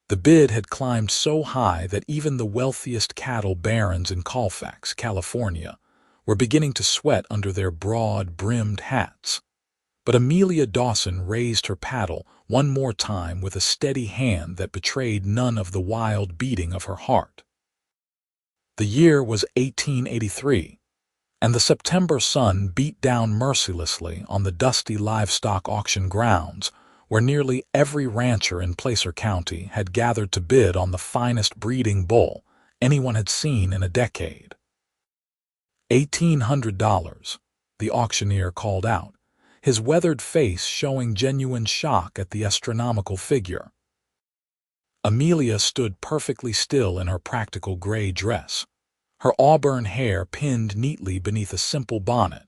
The bid had climbed so high that even the wealthiest cattle barons in Colfax, California, were beginning to sweat under their broad-brimmed hats. But Amelia Dawson raised her paddle one more time with a steady hand that betrayed none of the wild beating of her heart. The year was 1883, and the September sun beat down mercilessly on the dusty livestock auction grounds where nearly every rancher in Placer County had gathered to bid on the finest breeding bull anyone had seen in a decade. $1,800, the auctioneer called out, his weathered face showing genuine shock at the astronomical figure. Amelia stood perfectly still in her practical gray dress, her auburn hair pinned neatly beneath a simple bonnet,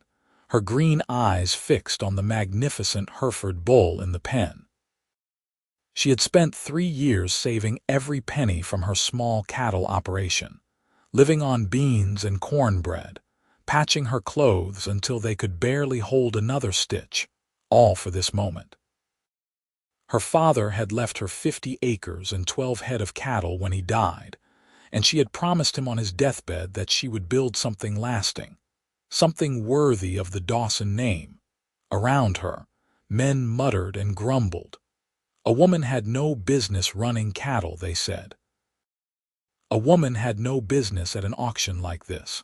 her green eyes fixed on the magnificent Hereford bull in the pen. She had spent 3 years saving every penny from her small cattle operation, living on beans and cornbread, patching her clothes until they could barely hold another stitch, all for this moment. Her father had left her 50 acres and 12 head of cattle when he died, and she had promised him on his deathbed that she would build something lasting, something worthy of the Dawson name. Around her, men muttered and grumbled. A woman had no business running cattle, they said. A woman had no business at an auction like this.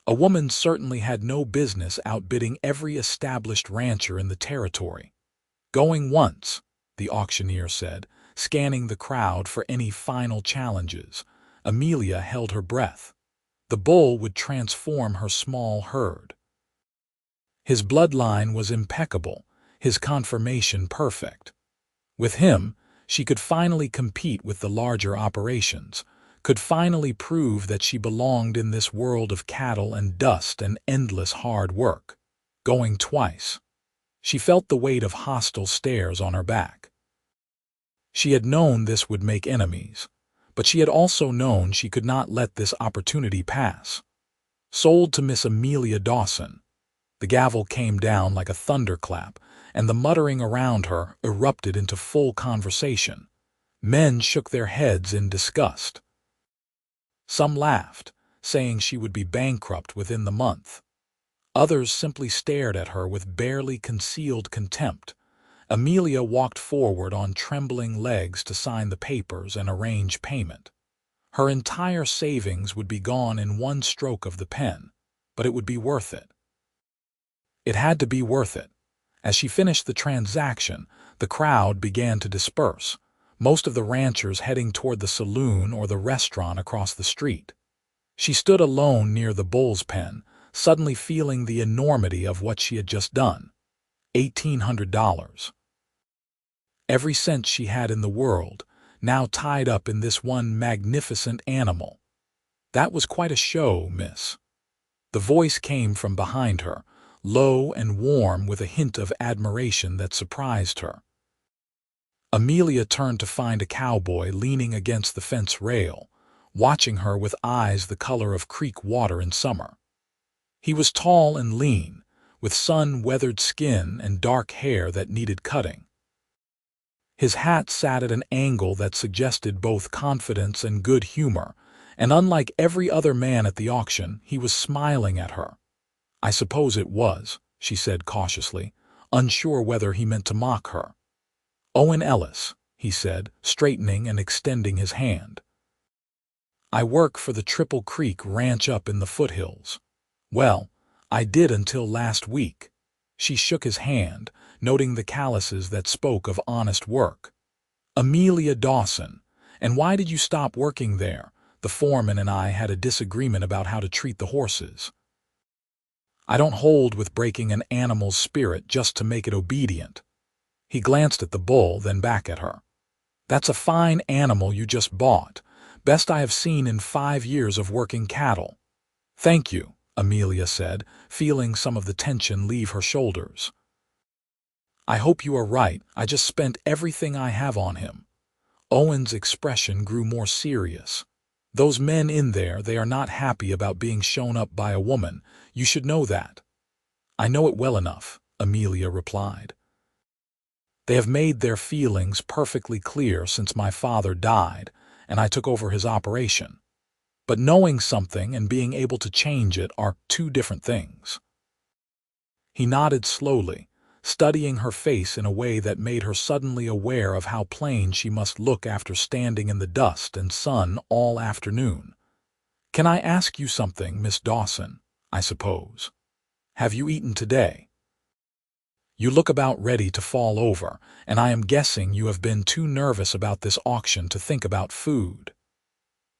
A woman certainly had no business outbidding every established rancher in the territory. Going once, the auctioneer said, scanning the crowd for any final challenges. Amelia held her breath. The bull would transform her small herd. His bloodline was impeccable, his conformation perfect. With him, she could finally compete with the larger operations, could finally prove that she belonged in this world of cattle and dust and endless hard work. Going twice. She felt the weight of hostile stares on her back. She had known this would make enemies, but she had also known she could not let this opportunity pass. Sold to Miss Amelia Dawson. The gavel came down like a thunderclap, and the muttering around her erupted into full conversation. Men shook their heads in disgust. Some laughed, saying she would be bankrupt within the month. Others simply stared at her with barely concealed contempt. Amelia walked forward on trembling legs to sign the papers and arrange payment. Her entire savings would be gone in one stroke of the pen, but it would be worth it. It had to be worth it. As she finished the transaction, the crowd began to disperse, most of the ranchers heading toward the saloon or the restaurant across the street. She stood alone near the bull's pen, suddenly feeling the enormity of what she had just done. $1,800. Every cent she had in the world, now tied up in this one magnificent animal. That was quite a show, miss. The voice came from behind her, low and warm with a hint of admiration that surprised her. Amelia turned to find a cowboy leaning against the fence rail, watching her with eyes the color of creek water in summer. He was tall and lean, with sun-weathered skin and dark hair that needed cutting. His hat sat at an angle that suggested both confidence and good humor, and unlike every other man at the auction, he was smiling at her. "I suppose it was," she said cautiously, unsure whether he meant to mock her. "Owen Ellis," he said, straightening and extending his hand. "I work for the Triple Creek ranch up in the foothills. Well, I did until last week." She shook his hand, noting the calluses that spoke of honest work. "Amelia Dawson. And why did you stop working there? The foreman and I had a disagreement about how to treat the horses." "I don't hold with breaking an animal's spirit just to make it obedient." He glanced at the bull, then back at her. "That's a fine animal you just bought. Best I have seen in 5 years of working cattle." "Thank you," Amelia said, feeling some of the tension leave her shoulders. "I hope you are right. I just spent everything I have on him." Owen's expression grew more serious. "Those men in there, they are not happy about being shown up by a woman. You should know that." "I know it well enough," Amelia replied. They have made their feelings perfectly clear since my father died and I took over his operation. But knowing something and being able to change it are two different things. He nodded slowly, studying her face in a way that made her suddenly aware of how plain she must look after standing in the dust and sun all afternoon. "Can I ask you something, Miss Dawson, I suppose? Have you eaten today? You look about ready to fall over, and I am guessing you have been too nervous about this auction to think about food."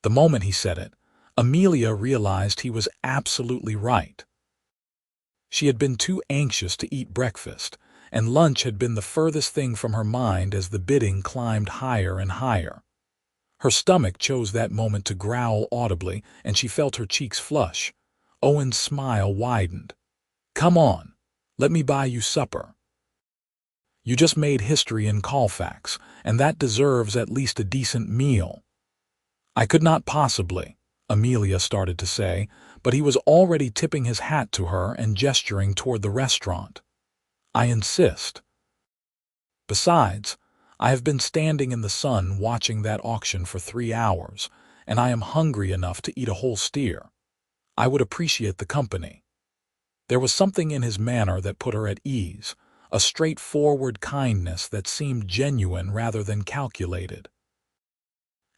The moment he said it, Amelia realized he was absolutely right. She had been too anxious to eat breakfast, and lunch had been the furthest thing from her mind as the bidding climbed higher and higher. Her stomach chose that moment to growl audibly, and she felt her cheeks flush. Owen's smile widened. "Come on, let me buy you supper. You just made history in Colfax, and that deserves at least a decent meal." "I could not possibly," Amelia started to say, but he was already tipping his hat to her and gesturing toward the restaurant. "I insist. Besides, I have been standing in the sun watching that auction for 3 hours, and I am hungry enough to eat a whole steer. I would appreciate the company." There was something in his manner that put her at ease, a straightforward kindness that seemed genuine rather than calculated.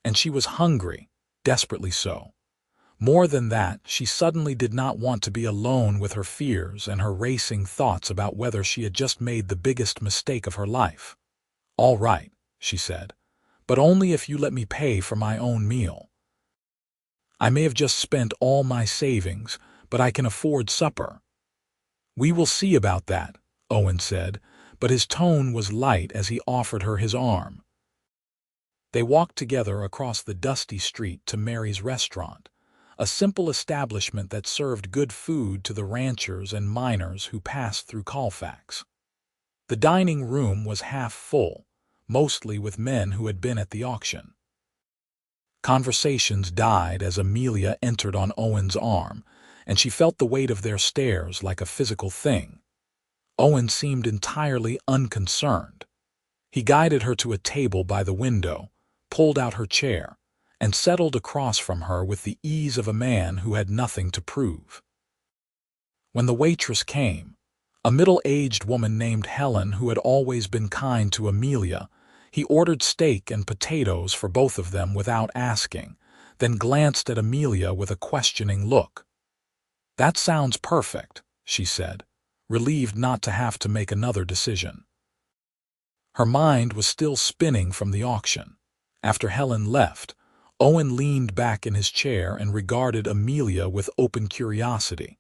And she was hungry, desperately so. More than that, she suddenly did not want to be alone with her fears and her racing thoughts about whether she had just made the biggest mistake of her life. "All right," she said, "but only if you let me pay for my own meal. I may have just spent all my savings, but I can afford supper." "We will see about that," Owen said, but his tone was light as he offered her his arm. They walked together across the dusty street to Mary's restaurant, a simple establishment that served good food to the ranchers and miners who passed through Colfax. The dining room was half full, mostly with men who had been at the auction. Conversations died as Amelia entered on Owen's arm, and she felt the weight of their stares like a physical thing. Owen seemed entirely unconcerned. He guided her to a table by the window, pulled out her chair, and settled across from her with the ease of a man who had nothing to prove. When the waitress came, a middle-aged woman named Helen who had always been kind to Amelia, he ordered steak and potatoes for both of them without asking, then glanced at Amelia with a questioning look. "That sounds perfect," she said, relieved not to have to make another decision. Her mind was still spinning from the auction. After Helen left, Owen leaned back in his chair and regarded Amelia with open curiosity.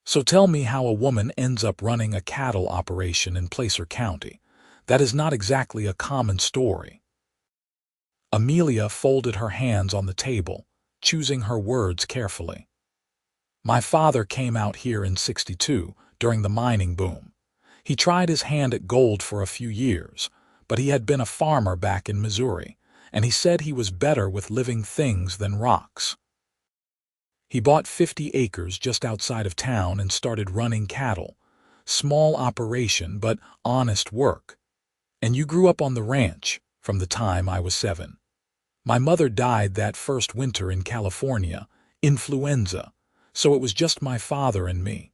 "So tell me how a woman ends up running a cattle operation in Placer County. That is not exactly a common story." Amelia folded her hands on the table, choosing her words carefully. "My father came out here in '62, during the mining boom. He tried his hand at gold for a few years, but he had been a farmer back in Missouri, and he said he was better with living things than rocks. He bought 50 acres just outside of town and started running cattle. Small operation, but honest work. And you grew up on the ranch from the time I was 7. My mother died that first winter in California, influenza, so it was just my father and me."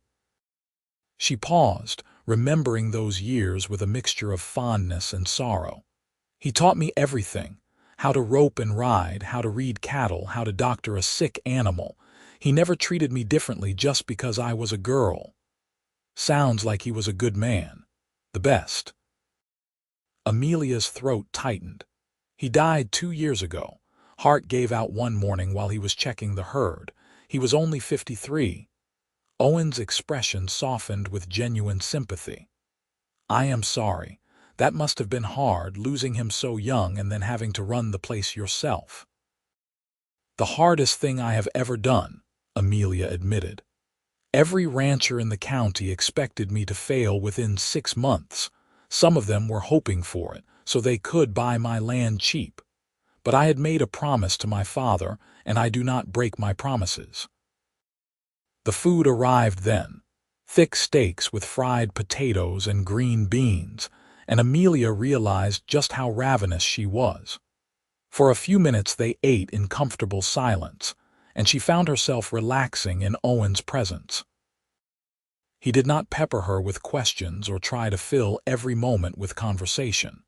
She paused, remembering those years with a mixture of fondness and sorrow. "He taught me everything, how to rope and ride, how to read cattle, how to doctor a sick animal. He never treated me differently just because I was a girl. Sounds like he was a good man. The best." Amelia's throat tightened. "He died 2 years ago. Heart gave out one morning while he was checking the herd. He was only 53. Owen's expression softened with genuine sympathy. "I am sorry. That must have been hard, losing him so young and then having to run the place yourself." "The hardest thing I have ever done," Amelia admitted. "Every rancher in the county expected me to fail within 6 months. Some of them were hoping for it, so they could buy my land cheap. But I had made a promise to my father, and I do not break my promises." The food arrived then. Thick steaks with fried potatoes and green beans, and Amelia realized just how ravenous she was. For a few minutes they ate in comfortable silence, and she found herself relaxing in Owen's presence. He did not pepper her with questions or try to fill every moment with conversation.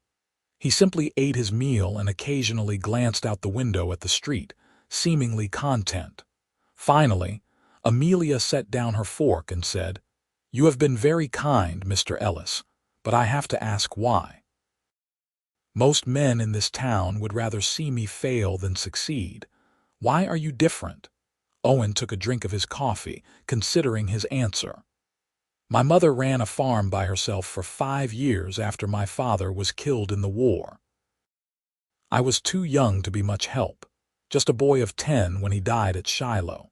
He simply ate his meal and occasionally glanced out the window at the street, seemingly content. Finally, Amelia set down her fork and said, "You have been very kind, Mr. Ellis, but I have to ask why. Most men in this town would rather see me fail than succeed. Why are you different?" Owen took a drink of his coffee, considering his answer. "My mother ran a farm by herself for 5 years after my father was killed in the war. I was too young to be much help, just a boy of 10 when he died at Shiloh.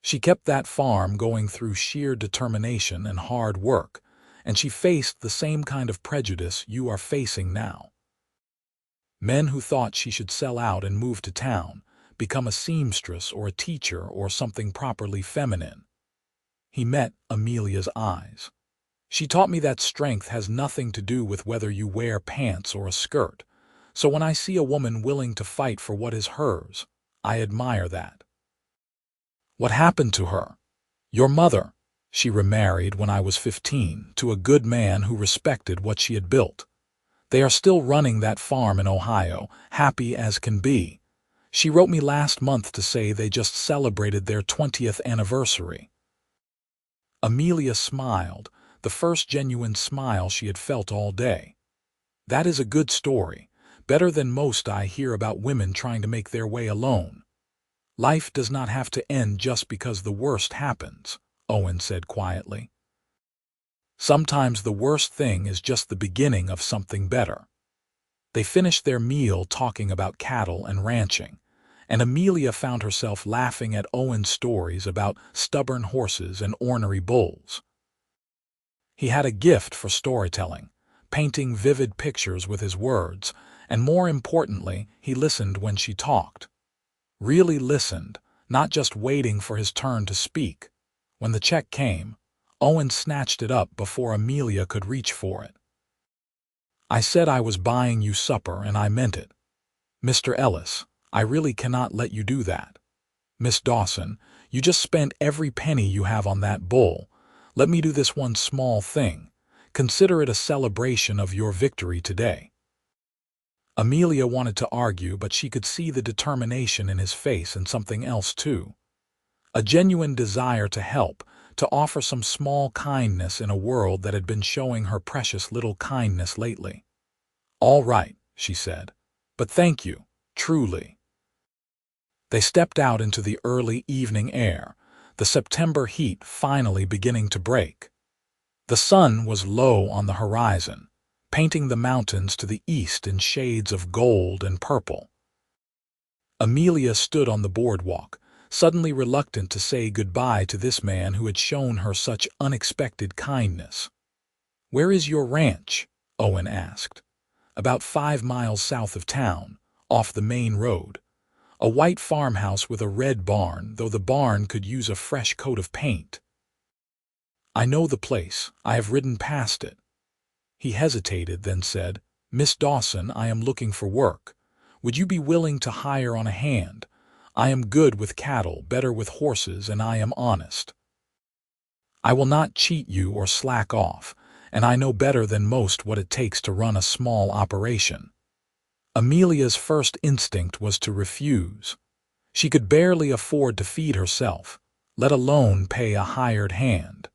She kept that farm going through sheer determination and hard work, and she faced the same kind of prejudice you are facing now. Men who thought she should sell out and move to town, become a seamstress or a teacher or something properly feminine." He met Amelia's eyes. "She taught me that strength has nothing to do with whether you wear pants or a skirt, so when I see a woman willing to fight for what is hers, I admire that." "What happened to her?" "Your mother. She remarried when I was 15 to a good man who respected what she had built. They are still running that farm in Ohio, happy as can be. She wrote me last month to say they just celebrated their 20th anniversary." Amelia smiled, the first genuine smile she had felt all day. "That is a good story, better than most I hear about women trying to make their way alone. Life does not have to end just because the worst happens," Owen said quietly. "Sometimes the worst thing is just the beginning of something better." They finished their meal talking about cattle and ranching, and Amelia found herself laughing at Owen's stories about stubborn horses and ornery bulls. He had a gift for storytelling, painting vivid pictures with his words, and more importantly, he listened when she talked. Really listened, not just waiting for his turn to speak. When the check came, Owen snatched it up before Amelia could reach for it. "I said I was buying you supper, and I meant it. Mr. Ellis, I really cannot let you do that. Miss Dawson, you just spent every penny you have on that bull. Let me do this one small thing. Consider it a celebration of your victory today." Amelia wanted to argue, but she could see the determination in his face and something else too. A genuine desire to help, to offer some small kindness in a world that had been showing her precious little kindness lately. "All right," she said, "but thank you, truly." They stepped out into the early evening air, the September heat finally beginning to break. The sun was low on the horizon, painting the mountains to the east in shades of gold and purple. Amelia stood on the boardwalk, suddenly reluctant to say goodbye to this man who had shown her such unexpected kindness. "Where is your ranch?" Owen asked. "About 5 miles south of town, off the main road. A white farmhouse with a red barn, though the barn could use a fresh coat of paint." "I know the place. I have ridden past it." He hesitated, then said, "Miss Dawson, I am looking for work. Would you be willing to hire on a hand? I am good with cattle, better with horses, and I am honest. I will not cheat you or slack off, and I know better than most what it takes to run a small operation." Amelia's first instinct was to refuse. She could barely afford to feed herself, let alone pay a hired hand.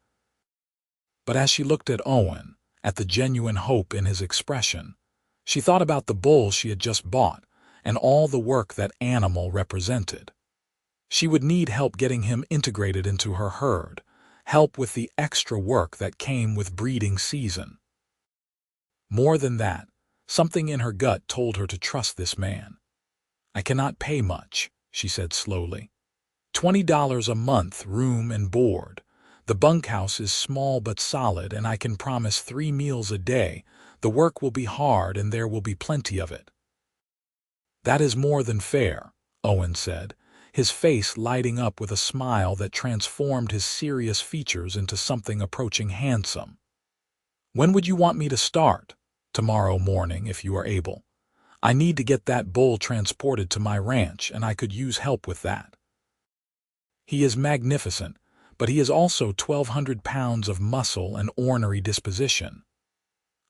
But as she looked at Owen, at the genuine hope in his expression, she thought about the bull she had just bought and all the work that animal represented. She would need help getting him integrated into her herd, help with the extra work that came with breeding season. More than that, something in her gut told her to trust this man. "I cannot pay much," she said slowly. $20 a month, room and board. The bunkhouse is small but solid, and I can promise 3 meals a day. The work will be hard, and there will be plenty of it." "That is more than fair," Owen said, his face lighting up with a smile that transformed his serious features into something approaching handsome. "When would you want me to start?" Tomorrow morning, if you are able. I need to get that bull transported to my ranch, and I could use help with that. He is magnificent, but he is also 1,200 pounds of muscle and ornery disposition.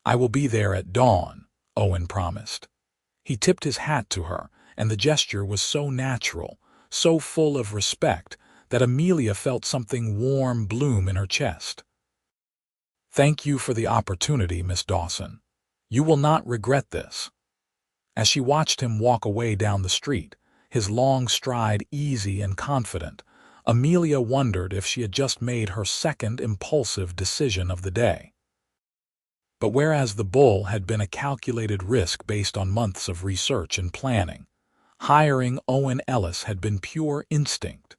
I will be there at dawn, Owen promised. He tipped his hat to her, and the gesture was so natural, so full of respect, that Amelia felt something warm bloom in her chest. Thank you for the opportunity, Miss Dawson. You will not regret this. As she watched him walk away down the street, his long stride easy and confident, Amelia wondered if she had just made her second impulsive decision of the day. But whereas the bull had been a calculated risk based on months of research and planning, hiring Owen Ellis had been pure instinct.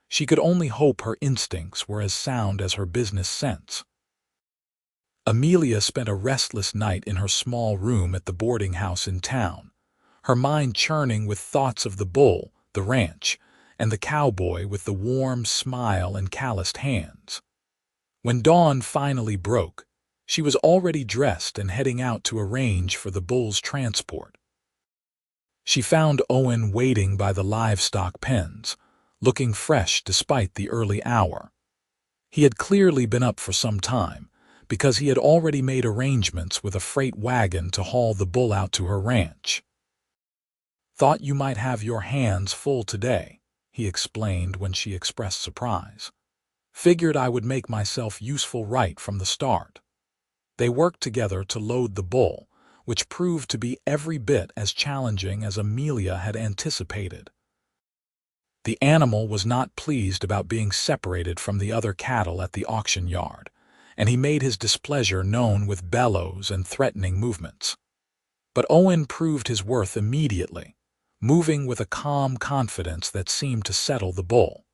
She could only hope her instincts were as sound as her business sense. Amelia spent a restless night in her small room at the boarding house in town, her mind churning with thoughts of the bull, the ranch, and the cowboy with the warm smile and calloused hands. When dawn finally broke, she was already dressed and heading out to arrange for the bull's transport. She found Owen waiting by the livestock pens, looking fresh despite the early hour. He had clearly been up for some time, because he had already made arrangements with a freight wagon to haul the bull out to her ranch. "Thought you might have your hands full today," he explained when she expressed surprise. "Figured I would make myself useful right from the start." They worked together to load the bull, which proved to be every bit as challenging as Amelia had anticipated. The animal was not pleased about being separated from the other cattle at the auction yard, and he made his displeasure known with bellows and threatening movements. But Owen proved his worth immediately, moving with a calm confidence that seemed to settle the bull.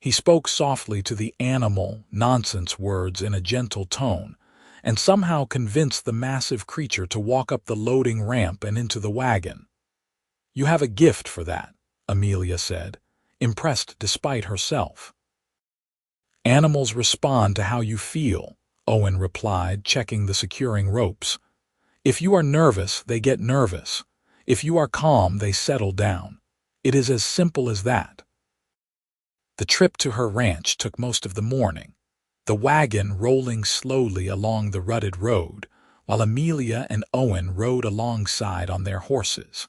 He spoke softly to the animal, nonsense words in a gentle tone, and somehow convinced the massive creature to walk up the loading ramp and into the wagon. "You have a gift for that," Amelia said, impressed despite herself. "Animals respond to how you feel," Owen replied, checking the securing ropes. "If you are nervous, they get nervous. If you are calm, they settle down. It is as simple as that." The trip to her ranch took most of the morning, the wagon rolling slowly along the rutted road, while Amelia and Owen rode alongside on their horses.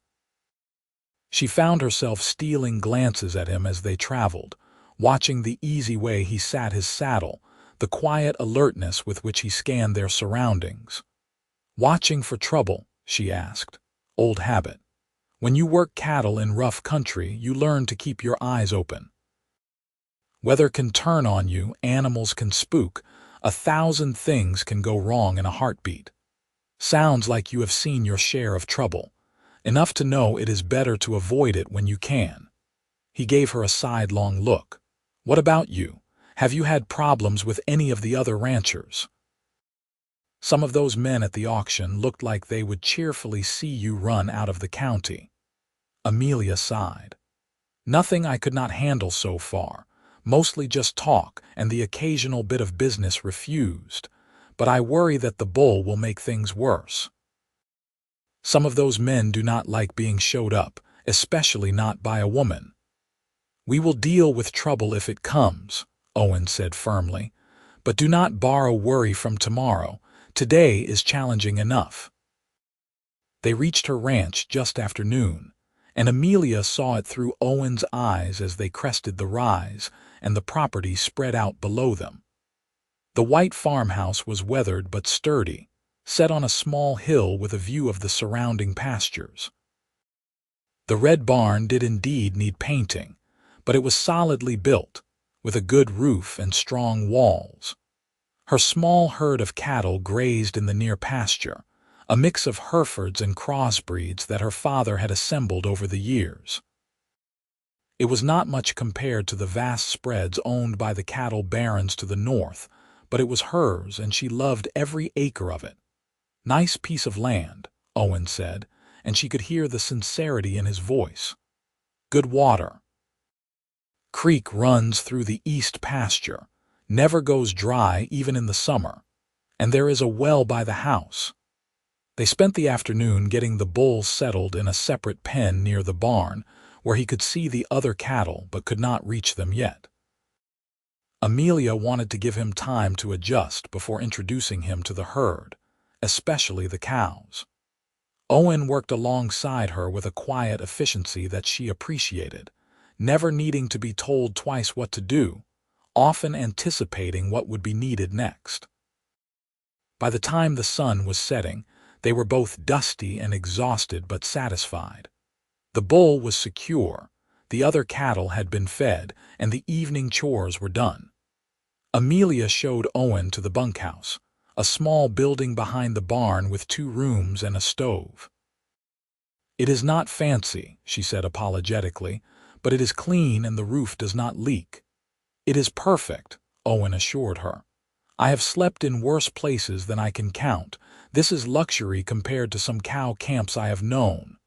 She found herself stealing glances at him as they traveled, watching the easy way he sat his saddle, the quiet alertness with which he scanned their surroundings. "Watching for trouble?" she asked. "Old habit. When you work cattle in rough country, you learn to keep your eyes open. Weather can turn on you, animals can spook, 1,000 things can go wrong in a heartbeat. Sounds like you have seen your share of trouble, enough to know it is better to avoid it when you can." He gave her a sidelong look. "What about you? Have you had problems with any of the other ranchers? Some of those men at the auction looked like they would cheerfully see you run out of the county." Amelia sighed. "Nothing I could not handle so far. Mostly just talk, and the occasional bit of business refused. But I worry that the bull will make things worse. Some of those men do not like being showed up, especially not by a woman." "We will deal with trouble if it comes," Owen said firmly. "But do not borrow worry from tomorrow. Today is challenging enough." They reached her ranch just after noon, and Amelia saw it through Owen's eyes as they crested the rise, and the property spread out below them. The white farmhouse was weathered but sturdy, set on a small hill with a view of the surrounding pastures. The red barn did indeed need painting, but it was solidly built, with a good roof and strong walls. Her small herd of cattle grazed in the near pasture, a mix of Herefords and crossbreeds that her father had assembled over the years. It was not much compared to the vast spreads owned by the cattle barons to the north, but it was hers, and she loved every acre of it. "Nice piece of land," Owen said, and she could hear the sincerity in his voice. "Good water. Creek runs through the east pasture, never goes dry even in the summer, and there is a well by the house. They spent the afternoon getting the bull settled in a separate pen near the barn, where he could see the other cattle but could not reach them yet. Amelia wanted to give him time to adjust before introducing him to the herd, especially the cows. Owen worked alongside her with a quiet efficiency that she appreciated, never needing to be told twice what to do, often anticipating what would be needed next. By the time the sun was setting, they were both dusty and exhausted but satisfied. The bull was secure, the other cattle had been fed, and the evening chores were done. Amelia showed Owen to the bunkhouse, a small building behind the barn with 2 rooms and a stove. "It is not fancy," she said apologetically, "but it is clean and the roof does not leak." "It is perfect," Owen assured her. "I have slept in worse places than I can count. This is luxury compared to some cow camps I have known."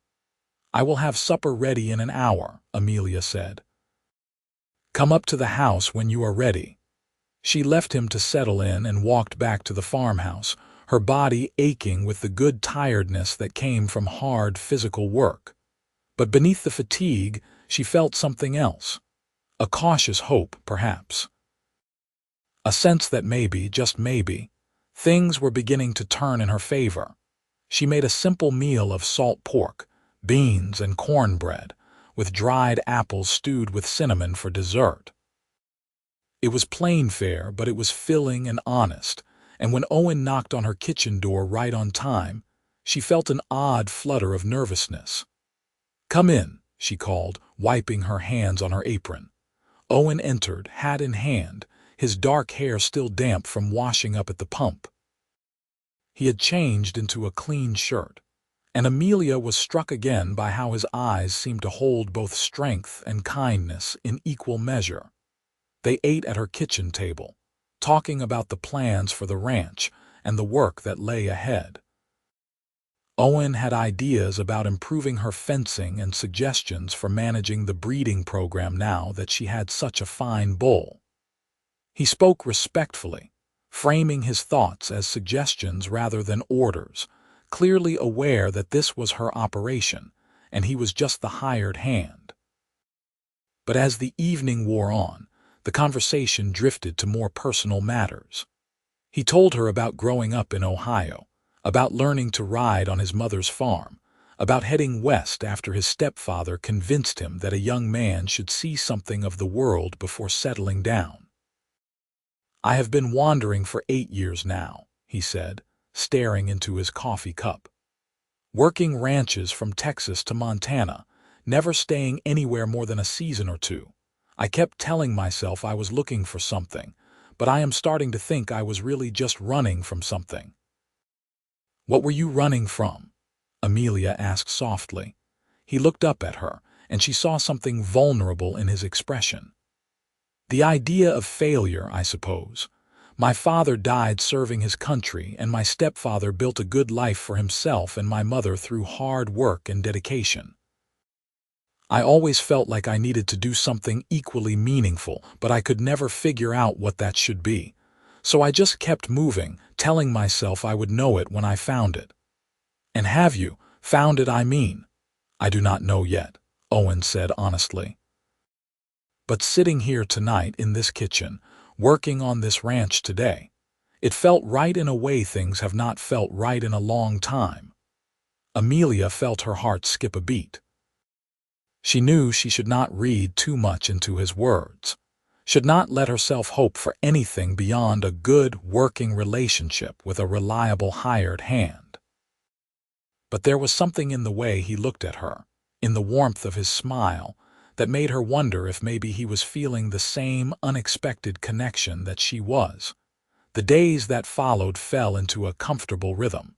"I will have supper ready in an hour," Amelia said. "Come up to the house when you are ready." She left him to settle in and walked back to the farmhouse, her body aching with the good tiredness that came from hard physical work. But beneath the fatigue, she felt something else. A cautious hope, perhaps. A sense that maybe, just maybe, things were beginning to turn in her favor. She made a simple meal of salt pork, beans, and cornbread, with dried apples stewed with cinnamon for dessert. It was plain fare, but it was filling and honest, and when Owen knocked on her kitchen door right on time, she felt an odd flutter of nervousness. "Come in," she called, wiping her hands on her apron. Owen entered, hat in hand, his dark hair still damp from washing up at the pump. He had changed into a clean shirt, and Amelia was struck again by how his eyes seemed to hold both strength and kindness in equal measure. They ate at her kitchen table, talking about the plans for the ranch and the work that lay ahead. Owen had ideas about improving her fencing and suggestions for managing the breeding program now that she had such a fine bull. He spoke respectfully, framing his thoughts as suggestions rather than orders, clearly aware that this was her operation, and he was just the hired hand. But as the evening wore on, the conversation drifted to more personal matters. He told her about growing up in Ohio, about learning to ride on his mother's farm, about heading west after his stepfather convinced him that a young man should see something of the world before settling down. "I have been wandering for 8 years now," he said, staring into his coffee cup. "Working ranches from Texas to Montana, never staying anywhere more than a season or 2. I kept telling myself I was looking for something, but I am starting to think I was really just running from something." "What were you running from?" Amelia asked softly. He looked up at her, and she saw something vulnerable in his expression. "The idea of failure, I suppose. My father died serving his country, and my stepfather built a good life for himself and my mother through hard work and dedication. I always felt like I needed to do something equally meaningful, but I could never figure out what that should be. So I just kept moving, telling myself I would know it when I found it." "And have you found it, I mean?" "I do not know yet," Owen said honestly. "But sitting here tonight in this kitchen, working on this ranch today, it felt right in a way things have not felt right in a long time." Amelia felt her heart skip a beat. She knew she should not read too much into his words, should not let herself hope for anything beyond a good, working relationship with a reliable hired hand. But there was something in the way he looked at her, in the warmth of his smile, that made her wonder if maybe he was feeling the same unexpected connection that she was. The days that followed fell into a comfortable rhythm.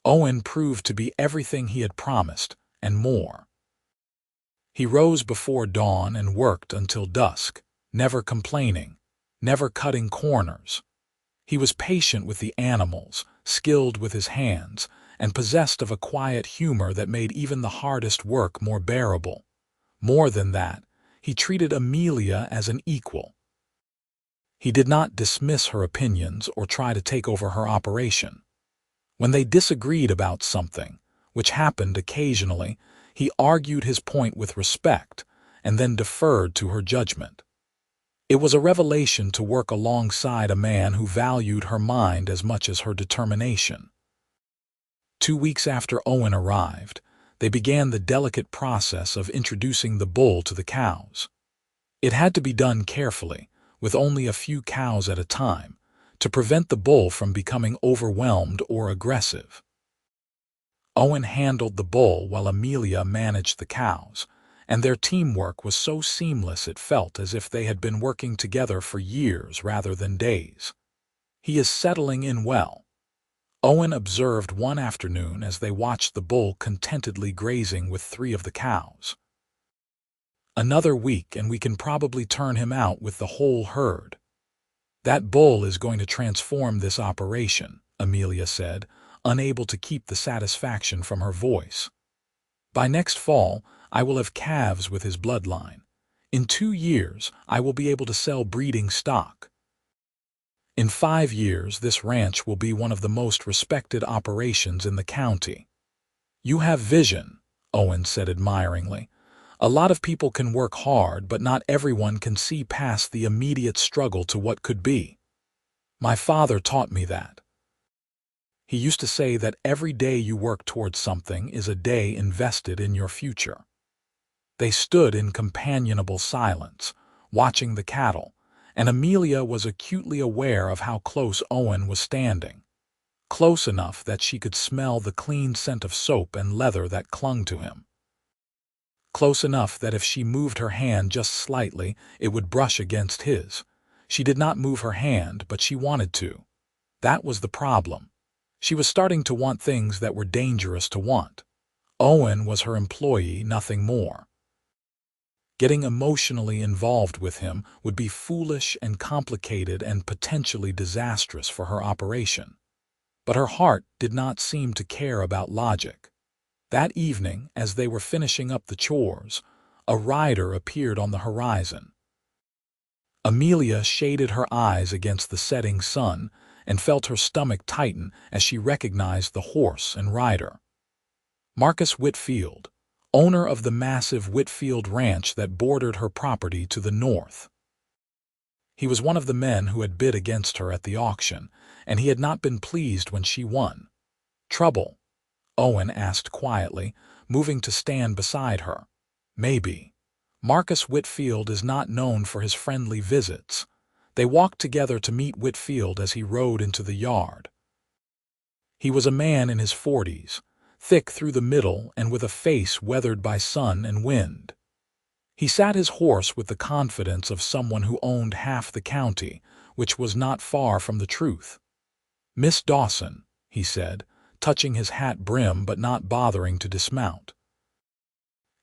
Owen proved to be everything he had promised, and more. He rose before dawn and worked until dusk, never complaining, never cutting corners. He was patient with the animals, skilled with his hands, and possessed of a quiet humor that made even the hardest work more bearable. More than that, he treated Amelia as an equal. He did not dismiss her opinions or try to take over her operation. When they disagreed about something, which happened occasionally, he argued his point with respect and then deferred to her judgment. It was a revelation to work alongside a man who valued her mind as much as her determination. 2 weeks after Owen arrived, they began the delicate process of introducing the bull to the cows. It had to be done carefully, with only a few cows at a time, to prevent the bull from becoming overwhelmed or aggressive. Owen handled the bull while Amelia managed the cows, and their teamwork was so seamless it felt as if they had been working together for years rather than days. "He is settling in well," Owen observed one afternoon as they watched the bull contentedly grazing with 3 of the cows. "Another week and we can probably turn him out with the whole herd." "That bull is going to transform this operation," Amelia said, unable to keep the satisfaction from her voice. "By next fall, I will have calves with his bloodline. In 2 years, I will be able to sell breeding stock. In 5 years, this ranch will be one of the most respected operations in the county." "You have vision," Owen said admiringly. "A lot of people can work hard, but not everyone can see past the immediate struggle to what could be. My father taught me that. He used to say that every day you work towards something is a day invested in your future." They stood in companionable silence, watching the cattle, and Amelia was acutely aware of how close Owen was standing. Close enough that she could smell the clean scent of soap and leather that clung to him. Close enough that if she moved her hand just slightly, it would brush against his. She did not move her hand, but she wanted to. That was the problem. She was starting to want things that were dangerous to want. Owen was her employee, nothing more. Getting emotionally involved with him would be foolish and complicated and potentially disastrous for her operation. But her heart did not seem to care about logic. That evening, as they were finishing up the chores, a rider appeared on the horizon. Amelia shaded her eyes against the setting sun and felt her stomach tighten as she recognized the horse and rider. Marcus Whitfield, owner of the massive Whitfield Ranch that bordered her property to the north. He was one of the men who had bid against her at the auction, and he had not been pleased when she won. "Trouble?" Owen asked quietly, moving to stand beside her. "Maybe. Marcus Whitfield is not known for his friendly visits." They walked together to meet Whitfield as he rode into the yard. He was a man in his 40s, thick through the middle and with a face weathered by sun and wind. He sat his horse with the confidence of someone who owned half the county, which was not far from the truth. "Miss Dawson," he said, touching his hat brim but not bothering to dismount.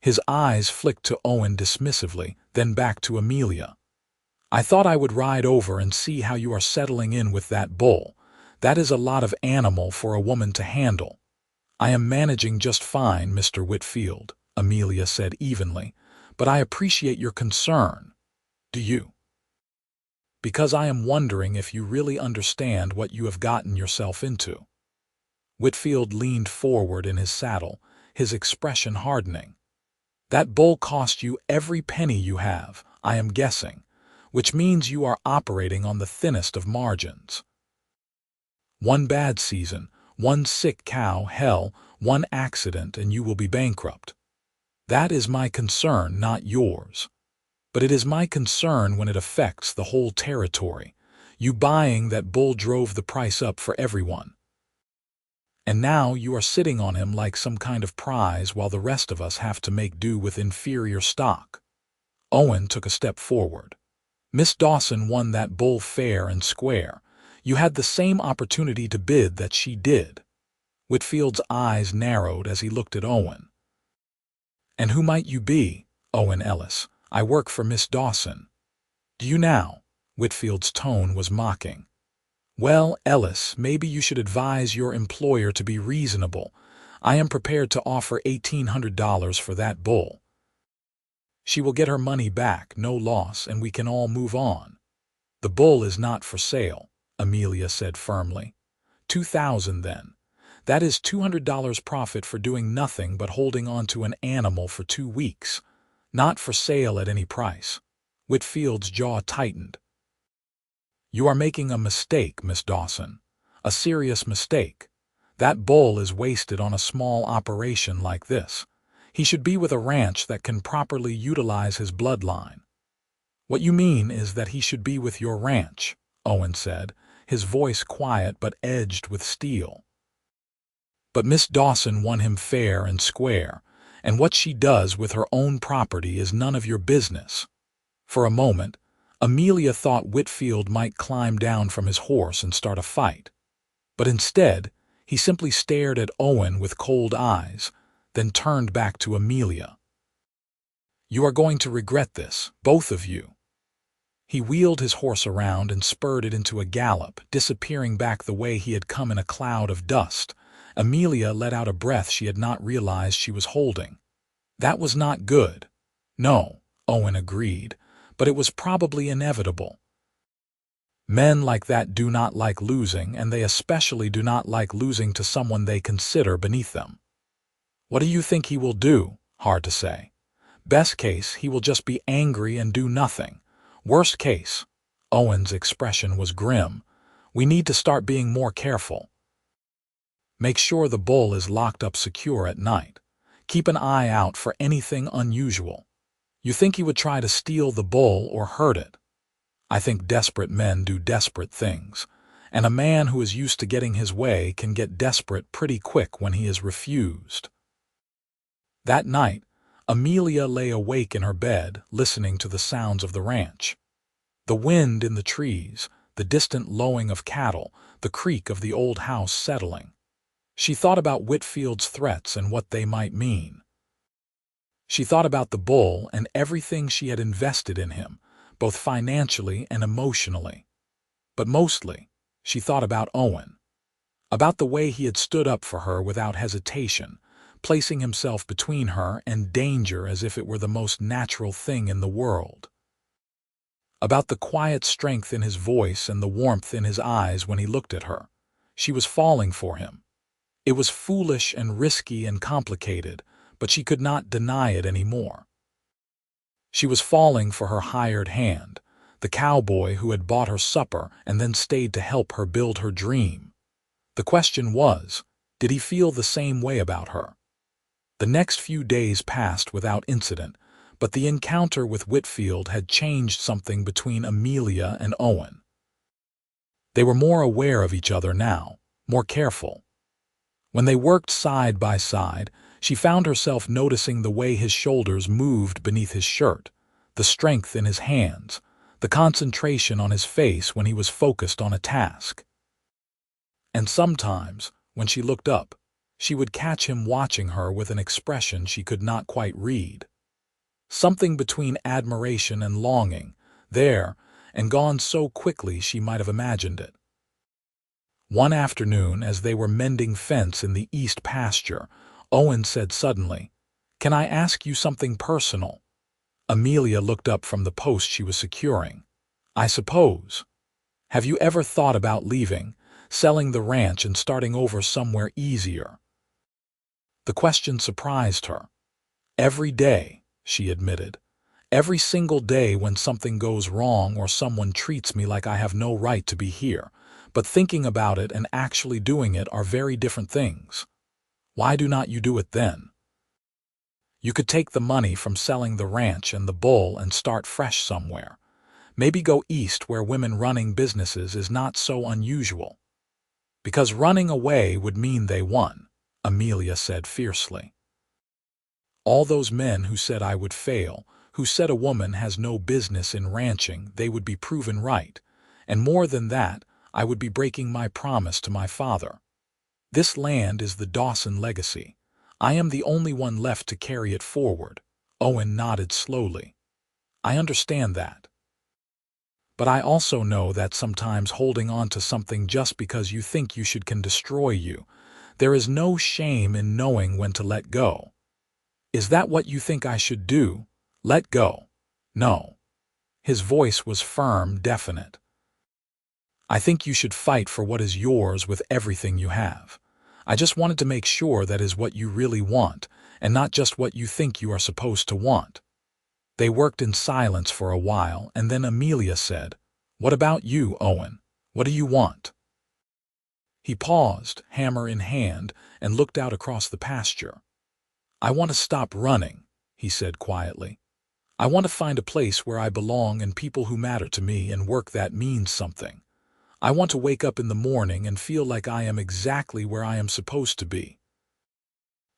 His eyes flicked to Owen dismissively, then back to Amelia. "I thought I would ride over and see how you are settling in with that bull. That is a lot of animal for a woman to handle." "I am managing just fine, Mr. Whitfield," Amelia said evenly, "but I appreciate your concern." "Do you?" "Because I am wondering if you really understand what you have gotten yourself into." Whitfield leaned forward in his saddle, his expression hardening. "That bull cost you every penny you have, I am guessing, which means you are operating on the thinnest of margins. One bad season, one sick cow, hell, one accident, and you will be bankrupt. That is my concern, not yours. But it is my concern when it affects the whole territory. You buying that bull drove the price up for everyone. And now you are sitting on him like some kind of prize while the rest of us have to make do with inferior stock." Owen took a step forward. "Miss Dawson won that bull fair and square. You had the same opportunity to bid that she did." Whitfield's eyes narrowed as he looked at Owen. "And who might you be?" "Owen Ellis. I work for Miss Dawson." "Do you now?" Whitfield's tone was mocking. "Well, Ellis, maybe you should advise your employer to be reasonable. I am prepared to offer $1,800 for that bull. She will get her money back, no loss, and we can all move on." "The bull is not for sale," Amelia said firmly. 2,000 then. That is $200 profit for doing nothing but holding on to an animal for 2 weeks. Not for sale at any price. Whitfield's jaw tightened. You are making a mistake, Miss Dawson. A serious mistake. That bull is wasted on a small operation like this. He should be with a ranch that can properly utilize his bloodline. What you mean is that he should be with your ranch, Owen said, his voice quiet but edged with steel. But Miss Dawson won him fair and square, and what she does with her own property is none of your business. For a moment, Amelia thought Whitfield might climb down from his horse and start a fight. But instead, he simply stared at Owen with cold eyes, then turned back to Amelia. You are going to regret this, both of you. He wheeled his horse around and spurred it into a gallop, disappearing back the way he had come in a cloud of dust. Amelia let out a breath she had not realized she was holding. That was not good. No, Owen agreed, but it was probably inevitable. Men like that do not like losing, and they especially do not like losing to someone they consider beneath them. What do you think he will do? Hard to say. Best case, he will just be angry and do nothing. Worst case, Owen's expression was grim, we need to start being more careful. Make sure the bull is locked up secure at night. Keep an eye out for anything unusual. You think he would try to steal the bull or hurt it? I think desperate men do desperate things, and a man who is used to getting his way can get desperate pretty quick when he is refused. That night, Amelia lay awake in her bed, listening to the sounds of the ranch. The wind in the trees, the distant lowing of cattle, the creak of the old house settling. She thought about Whitfield's threats and what they might mean. She thought about the bull and everything she had invested in him, both financially and emotionally. But mostly, she thought about Owen. About the way he had stood up for her without hesitation, placing himself between her and danger as if it were the most natural thing in the world. About the quiet strength in his voice and the warmth in his eyes when he looked at her. She was falling for him. It was foolish and risky and complicated, but she could not deny it anymore. She was falling for her hired hand, the cowboy who had bought her supper and then stayed to help her build her dream. The question was, did he feel the same way about her? The next few days passed without incident, but the encounter with Whitfield had changed something between Amelia and Owen. They were more aware of each other now, more careful. When they worked side by side, she found herself noticing the way his shoulders moved beneath his shirt, the strength in his hands, the concentration on his face when he was focused on a task. And sometimes, when she looked up, she would catch him watching her with an expression she could not quite read. Something between admiration and longing, there, and gone so quickly she might have imagined it. One afternoon, as they were mending fence in the east pasture, Owen said suddenly, "Can I ask you something personal?" Amelia looked up from the post she was securing. "I suppose. Have you ever thought about leaving, selling the ranch and starting over somewhere easier?" The question surprised her. "Every day," she admitted. "Every single day when something goes wrong or someone treats me like I have no right to be here. But thinking about it and actually doing it are very different things. Why do not you do it then? You could take the money from selling the ranch and the bull and start fresh somewhere. Maybe go east where women running businesses is not so unusual." "Because running away would mean they won," Amelia said fiercely. "All those men who said I would fail, who said a woman has no business in ranching, they would be proven right. And more than that, I would be breaking my promise to my father. This land is the Dawson legacy. I am the only one left to carry it forward." Owen nodded slowly. "I understand that. But I also know that sometimes holding on to something just because you think you should can destroy you. There is no shame in knowing when to let go. Is that what you think I should do? Let go?" "No." His voice was firm, definite. "I think you should fight for what is yours with everything you have. I just wanted to make sure that is what you really want, and not just what you think you are supposed to want." They worked in silence for a while, and then Amelia said, "What about you, Owen? What do you want?" He paused, hammer in hand, and looked out across the pasture. "I want to stop running," he said quietly. "I want to find a place where I belong and people who matter to me and work that means something. I want to wake up in the morning and feel like I am exactly where I am supposed to be."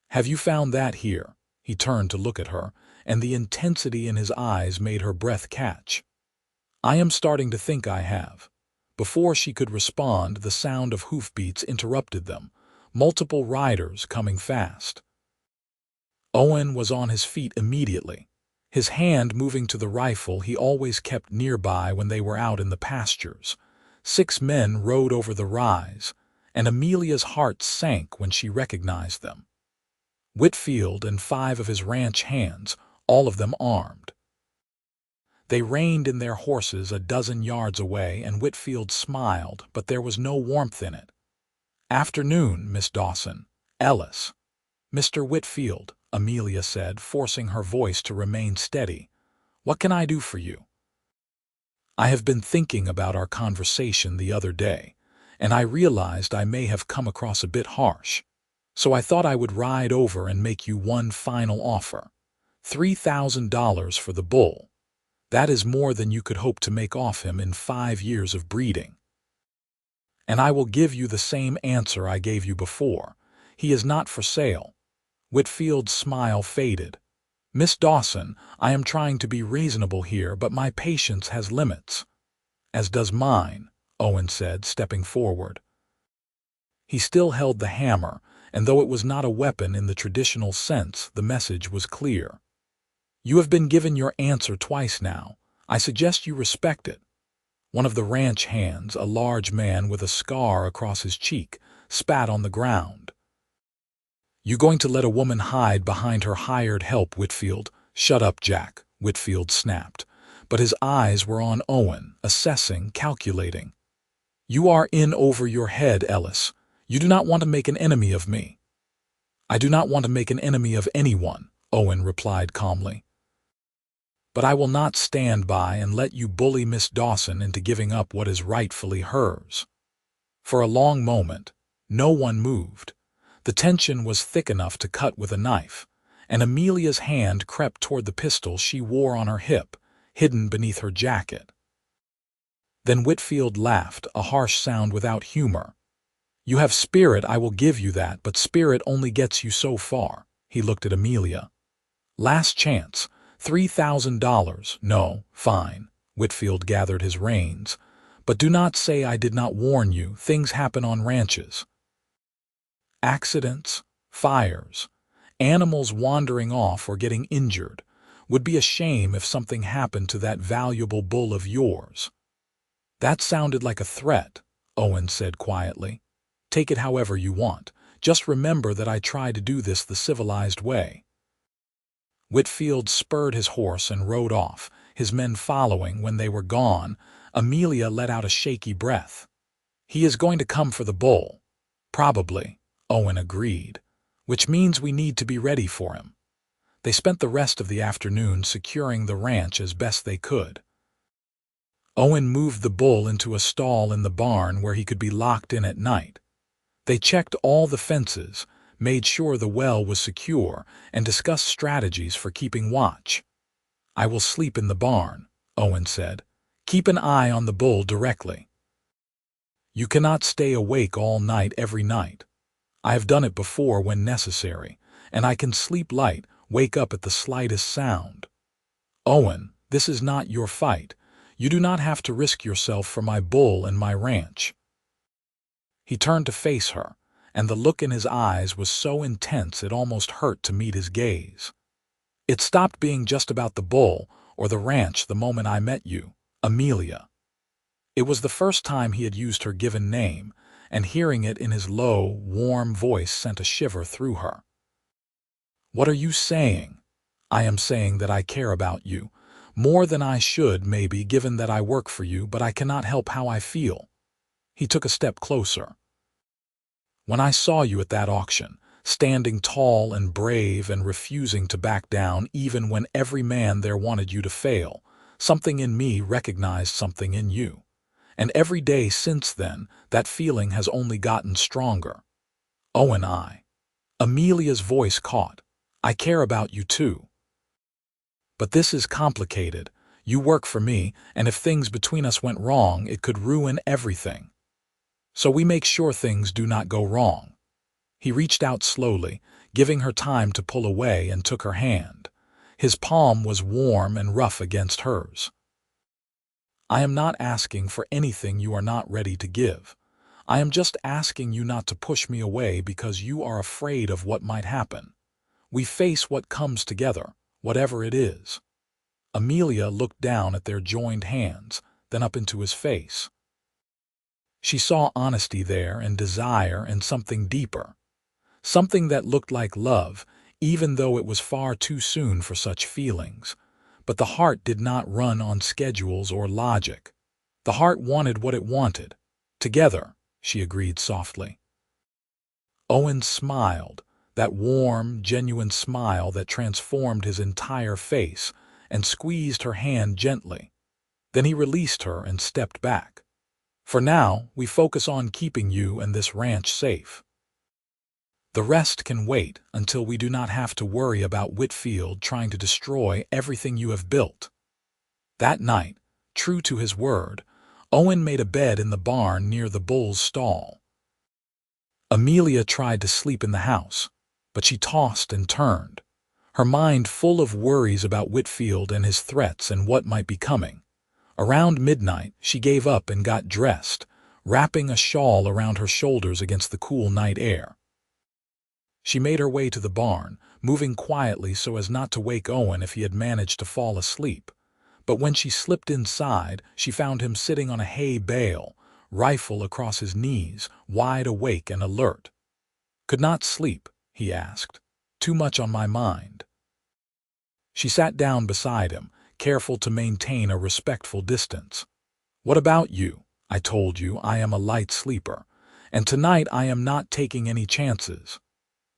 "Have you found that here?" He turned to look at her, and the intensity in his eyes made her breath catch. "I am starting to think I have." Before she could respond, the sound of hoofbeats interrupted them, multiple riders coming fast. Owen was on his feet immediately, his hand moving to the rifle he always kept nearby when they were out in the pastures. 6 men rode over the rise, and Amelia's heart sank when she recognized them. Whitfield and 5 of his ranch hands, all of them armed. They reined in their horses a dozen yards away, and Whitfield smiled, but there was no warmth in it. "Afternoon, Miss Dawson. Ellis." "Mr. Whitfield," Amelia said, forcing her voice to remain steady. "What can I do for you?" "I have been thinking about our conversation the other day, and I realized I may have come across a bit harsh. So I thought I would ride over and make you one final offer. $3,000 for the bull. That is more than you could hope to make off him in 5 years of breeding. And I will give you the same answer I gave you before. He is not for sale." Whitfield's smile faded. "Miss Dawson, I am trying to be reasonable here, but my patience has limits." "As does mine," Owen said, stepping forward. He still held the hammer, and though it was not a weapon in the traditional sense, the message was clear. "You have been given your answer twice now. I suggest you respect it." One of the ranch hands, a large man with a scar across his cheek, spat on the ground. "You going to let a woman hide behind her hired help, Whitfield?" "Shut up, Jack," Whitfield snapped. But his eyes were on Owen, assessing, calculating. "You are in over your head, Ellis. You do not want to make an enemy of me." "I do not want to make an enemy of anyone," Owen replied calmly. "But I will not stand by and let you bully Miss Dawson into giving up what is rightfully hers." For a long moment, no one moved. The tension was thick enough to cut with a knife, and Amelia's hand crept toward the pistol she wore on her hip, hidden beneath her jacket. Then Whitfield laughed, a harsh sound without humor. "You have spirit, I will give you that, but spirit only gets you so far." He looked at Amelia. "Last chance. $3,000. No, fine." Whitfield gathered his reins. "But do not say I did not warn you. Things happen on ranches. Accidents, fires, animals wandering off or getting injured. Would be a shame if something happened to that valuable bull of yours." "That sounded like a threat," Owen said quietly. "Take it however you want. Just remember that I try to do this the civilized way." Whitfield spurred his horse and rode off, his men following. When they were gone, Amelia let out a shaky breath. "He is going to come for the bull." "Probably," Owen agreed, "which means we need to be ready for him." They spent the rest of the afternoon securing the ranch as best they could. Owen moved the bull into a stall in the barn where he could be locked in at night. They checked all the fences, made sure the well was secure, and discussed strategies for keeping watch. "I will sleep in the barn," Owen said. "Keep an eye on the bull directly. You cannot stay awake all night every night. I have done it before when necessary, and I can sleep light, wake up at the slightest sound. Owen, this is not your fight. You do not have to risk yourself for my bull and my ranch." He turned to face her, and the look in his eyes was so intense it almost hurt to meet his gaze. "It stopped being just about the bull or the ranch the moment I met you, Amelia." It was the first time he had used her given name, and hearing it in his low, warm voice sent a shiver through her. "What are you saying?" "I am saying that I care about you, more than I should, maybe, given that I work for you, but I cannot help how I feel." He took a step closer. When I saw you at that auction, standing tall and brave and refusing to back down even when every man there wanted you to fail, something in me recognized something in you. And every day since then, that feeling has only gotten stronger. Owen, Amelia's voice caught. I care about you too. But this is complicated. You work for me, and if things between us went wrong, it could ruin everything. So we make sure things do not go wrong. He reached out slowly, giving her time to pull away, and took her hand. His palm was warm and rough against hers. I am not asking for anything you are not ready to give. I am just asking you not to push me away because you are afraid of what might happen. We face what comes together, whatever it is. Amelia looked down at their joined hands, then up into his face. She saw honesty there and desire and something deeper. Something that looked like love, even though it was far too soon for such feelings. But the heart did not run on schedules or logic. The heart wanted what it wanted. Together, she agreed softly. Owen smiled, that warm, genuine smile that transformed his entire face, and squeezed her hand gently. Then he released her and stepped back. For now, we focus on keeping you and this ranch safe. The rest can wait until we do not have to worry about Whitfield trying to destroy everything you have built. That night, true to his word, Owen made a bed in the barn near the bull's stall. Amelia tried to sleep in the house, but she tossed and turned, her mind full of worries about Whitfield and his threats and what might be coming. Around midnight, she gave up and got dressed, wrapping a shawl around her shoulders against the cool night air. She made her way to the barn, moving quietly so as not to wake Owen if he had managed to fall asleep. But when she slipped inside, she found him sitting on a hay bale, rifle across his knees, wide awake and alert. "Could not sleep?" he asked. "Too much on my mind." She sat down beside him, careful to maintain a respectful distance. "What about you? I told you I am a light sleeper, and tonight I am not taking any chances."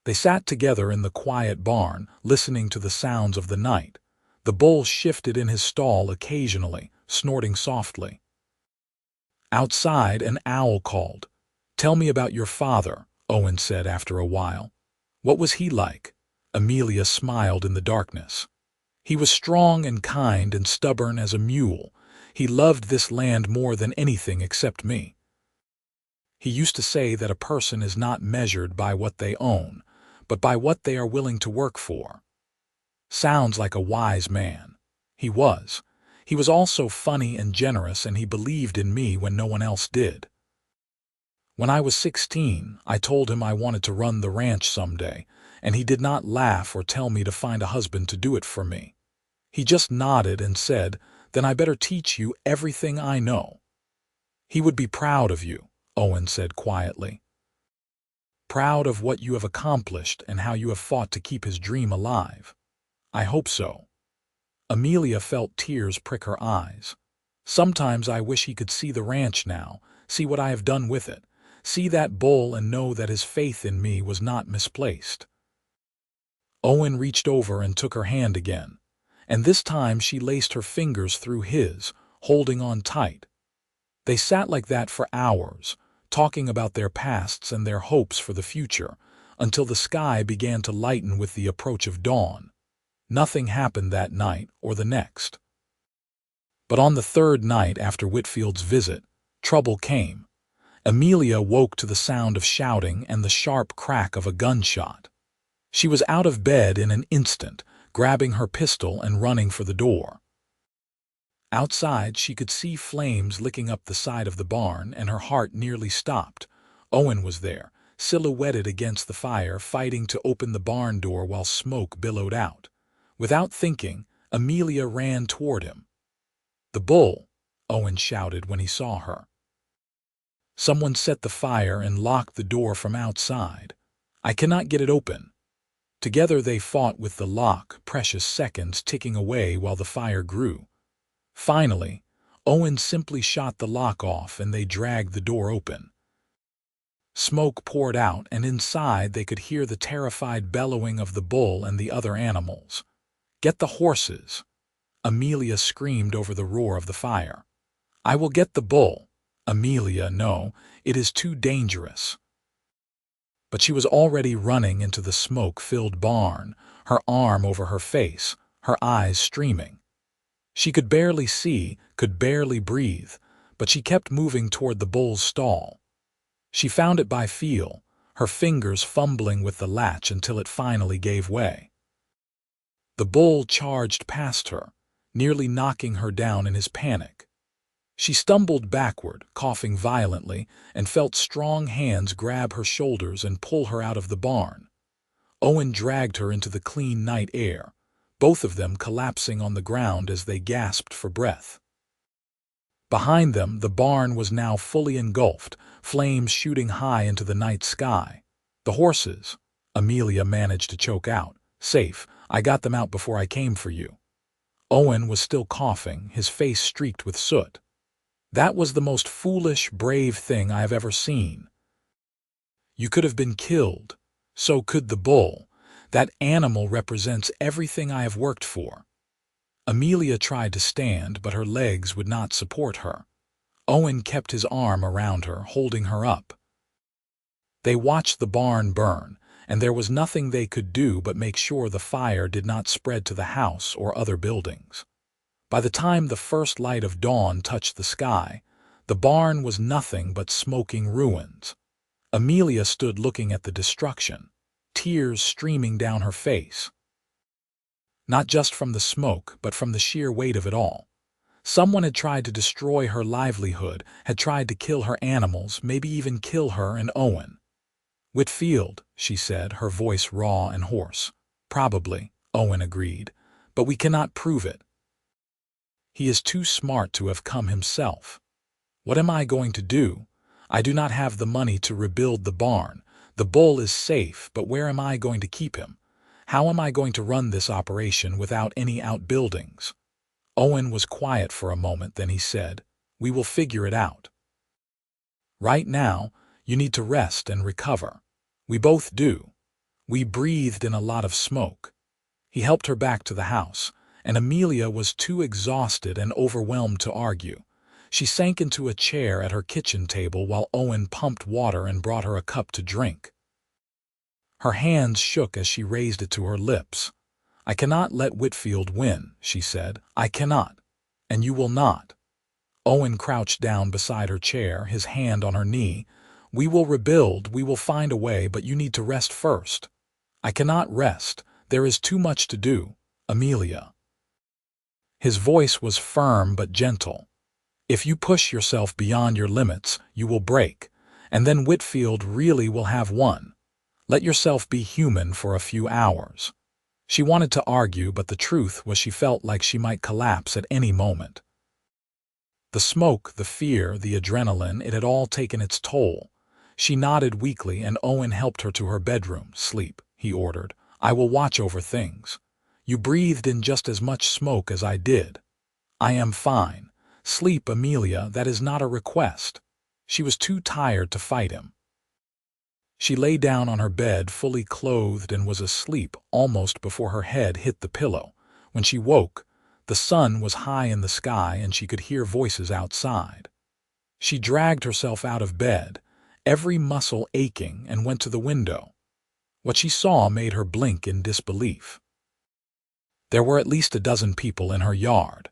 They sat together in the quiet barn, listening to the sounds of the night. The bull shifted in his stall occasionally, snorting softly. Outside, an owl called. "Tell me about your father," Owen said after a while. "What was he like?" Amelia smiled in the darkness. "He was strong and kind and stubborn as a mule. He loved this land more than anything except me. He used to say that a person is not measured by what they own, but by what they are willing to work for." Sounds like a wise man. He was. He was also funny and generous, and he believed in me when no one else did. When I was 16, I told him I wanted to run the ranch someday, and he did not laugh or tell me to find a husband to do it for me. He just nodded and said, "Then I better teach you everything I know." "He would be proud of you," Owen said quietly. "Proud of what you have accomplished and how you have fought to keep his dream alive." "I hope so." Amelia felt tears prick her eyes. "Sometimes I wish he could see the ranch now, see what I have done with it, see that bull and know that his faith in me was not misplaced." Owen reached over and took her hand again, and this time she laced her fingers through his, holding on tight. They sat like that for hours, talking about their pasts and their hopes for the future, until the sky began to lighten with the approach of dawn. Nothing happened that night or the next. But on the third night after Whitfield's visit, trouble came. Amelia woke to the sound of shouting and the sharp crack of a gunshot. She was out of bed in an instant, grabbing her pistol and running for the door. Outside, she could see flames licking up the side of the barn, and her heart nearly stopped. Owen was there, silhouetted against the fire, fighting to open the barn door while smoke billowed out. Without thinking, Amelia ran toward him. "The bull!" Owen shouted when he saw her. "Someone set the fire and locked the door from outside. I cannot get it open." Together they fought with the lock, precious seconds ticking away while the fire grew. Finally, Owen simply shot the lock off and they dragged the door open. Smoke poured out, and inside they could hear the terrified bellowing of the bull and the other animals. "Get the horses!" Amelia screamed over the roar of the fire. "I will get the bull." "Amelia, no, it is too dangerous." But she was already running into the smoke-filled barn, her arm over her face, her eyes streaming. She could barely see, could barely breathe, but she kept moving toward the bull's stall. She found it by feel, her fingers fumbling with the latch until it finally gave way. The bull charged past her, nearly knocking her down in his panic. She stumbled backward, coughing violently, and felt strong hands grab her shoulders and pull her out of the barn. Owen dragged her into the clean night air, both of them collapsing on the ground as they gasped for breath. Behind them, the barn was now fully engulfed, flames shooting high into the night sky. "The horses," Amelia managed to choke out. "Safe. I got them out before I came for you." Owen was still coughing, his face streaked with soot. "That was the most foolish, brave thing I have ever seen. You could have been killed. So could the bull. That animal represents everything I have worked for." Amelia tried to stand, but her legs would not support her. Owen kept his arm around her, holding her up. They watched the barn burn, and there was nothing they could do but make sure the fire did not spread to the house or other buildings. By the time the first light of dawn touched the sky, the barn was nothing but smoking ruins. Amelia stood looking at the destruction, tears streaming down her face. Not just from the smoke, but from the sheer weight of it all. Someone had tried to destroy her livelihood, had tried to kill her animals, maybe even kill her and Owen. "Whitfield," she said, her voice raw and hoarse. "Probably," Owen agreed, "but we cannot prove it. He is too smart to have come himself. What am I going to do? I do not have the money to rebuild the barn. The bull is safe, but where am I going to keep him? How am I going to run this operation without any outbuildings?" Owen was quiet for a moment, then he said, "We will figure it out. Right now, you need to rest and recover. We both do." We breathed in a lot of smoke. He helped her back to the house, and Amelia was too exhausted and overwhelmed to argue. She sank into a chair at her kitchen table while Owen pumped water and brought her a cup to drink. Her hands shook as she raised it to her lips. "I cannot let Whitfield win," she said. "I cannot. And you will not." Owen crouched down beside her chair, his hand on her knee. "We will rebuild, we will find a way, but you need to rest first." "I cannot rest. There is too much to do, Amelia." His voice was firm but gentle. "If you push yourself beyond your limits, you will break, and then Whitfield really will have won. Let yourself be human for a few hours." She wanted to argue, but the truth was she felt like she might collapse at any moment. The smoke, the fear, the adrenaline, it had all taken its toll. She nodded weakly, and Owen helped her to her bedroom. "Sleep," he ordered. "I will watch over things. You breathed in just as much smoke as I did." "I am fine. Sleep, Amelia, that is not a request." She was too tired to fight him. She lay down on her bed, fully clothed, and was asleep almost before her head hit the pillow. When she woke, the sun was high in the sky and she could hear voices outside. She dragged herself out of bed, every muscle aching, and went to the window. What she saw made her blink in disbelief. There were at least a dozen people in her yard.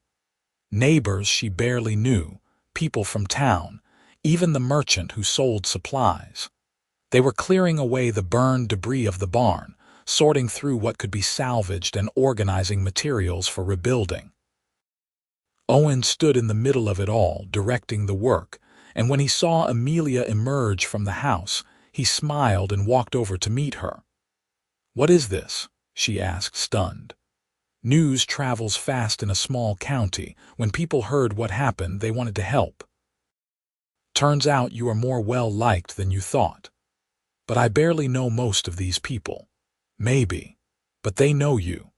Neighbors she barely knew, people from town, even the merchant who sold supplies. They were clearing away the burned debris of the barn, sorting through what could be salvaged and organizing materials for rebuilding. Owen stood in the middle of it all, directing the work, and when he saw Amelia emerge from the house, he smiled and walked over to meet her. "What is this?" she asked, stunned. News travels fast in a small county. When people heard what happened, they wanted to help. "Turns out you are more well-liked than you thought. But I barely know most of these people. Maybe. But they know you.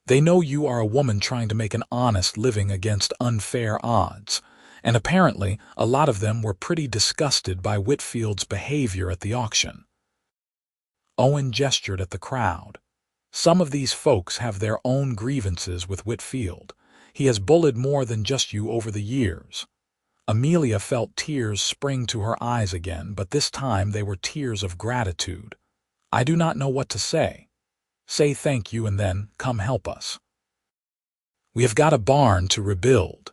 They know you are a woman trying to make an honest living against unfair odds. and apparently a lot of them were pretty disgusted by Whitfield's behavior at the auction. Owen gestured at the crowd. Some of these folks have their own grievances with Whitfield. He has bullied more than just you over the years. Amelia felt tears spring to her eyes again, but this time they were tears of gratitude. I do not know what to say. Say thank you and then come help us. We have got a barn to rebuild.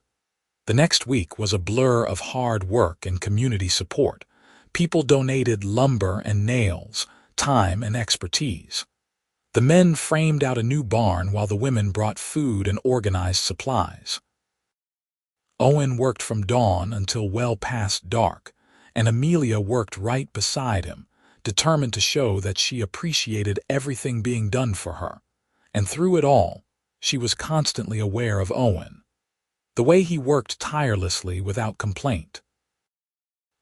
The next week was a blur of hard work and community support. People donated lumber and nails, time and expertise. The men framed out a new barn while the women brought food and organized supplies. Owen worked from dawn until well past dark, and Amelia worked right beside him, determined to show that she appreciated everything being done for her. And through it all, she was constantly aware of Owen. The way he worked tirelessly without complaint.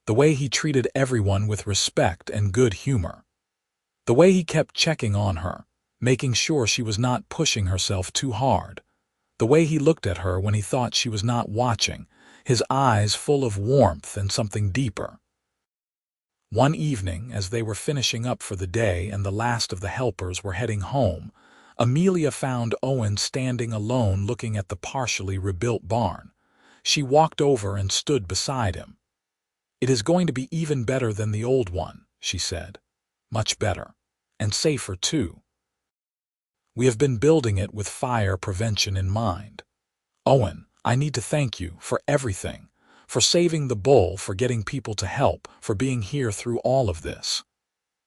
The way he treated everyone with respect and good humor. The way he kept checking on her, making sure she was not pushing herself too hard. The way he looked at her when he thought she was not watching, his eyes full of warmth and something deeper. One evening, as they were finishing up for the day and the last of the helpers were heading home, Amelia found Owen standing alone looking at the partially rebuilt barn. She walked over and stood beside him. "It is going to be even better than the old one," she said. "Much better. And safer, too. We have been building it with fire prevention in mind. Owen, I need to thank you for everything, for saving the bull, for getting people to help, for being here through all of this."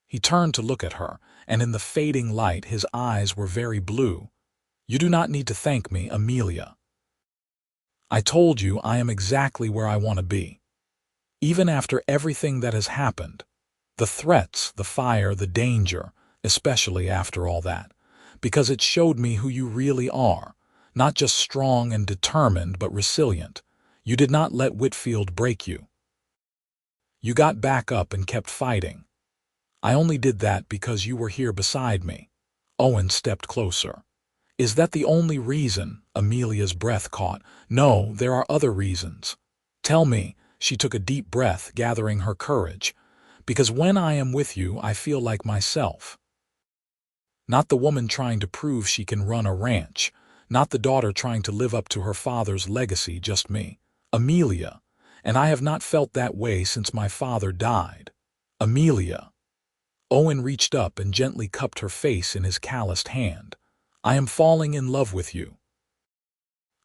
He turned to look at her, and in the fading light his eyes were very blue. "You do not need to thank me, Amelia. I told you I am exactly where I want to be. Even after everything that has happened, the threats, the fire, the danger, especially after all that, because it showed me who you really are, not just strong and determined, but resilient. You did not let Whitfield break you. You got back up and kept fighting. I only did that because you were here beside me." Owen stepped closer. "Is that the only reason?" Amelia's breath caught. "No, there are other reasons." "Tell me." She took a deep breath, gathering her courage. "Because when I am with you, I feel like myself. Not the woman trying to prove she can run a ranch, not the daughter trying to live up to her father's legacy, just me. Amelia. And I have not felt that way since my father died. Amelia." Owen reached up and gently cupped her face in his calloused hand. "I am falling in love with you.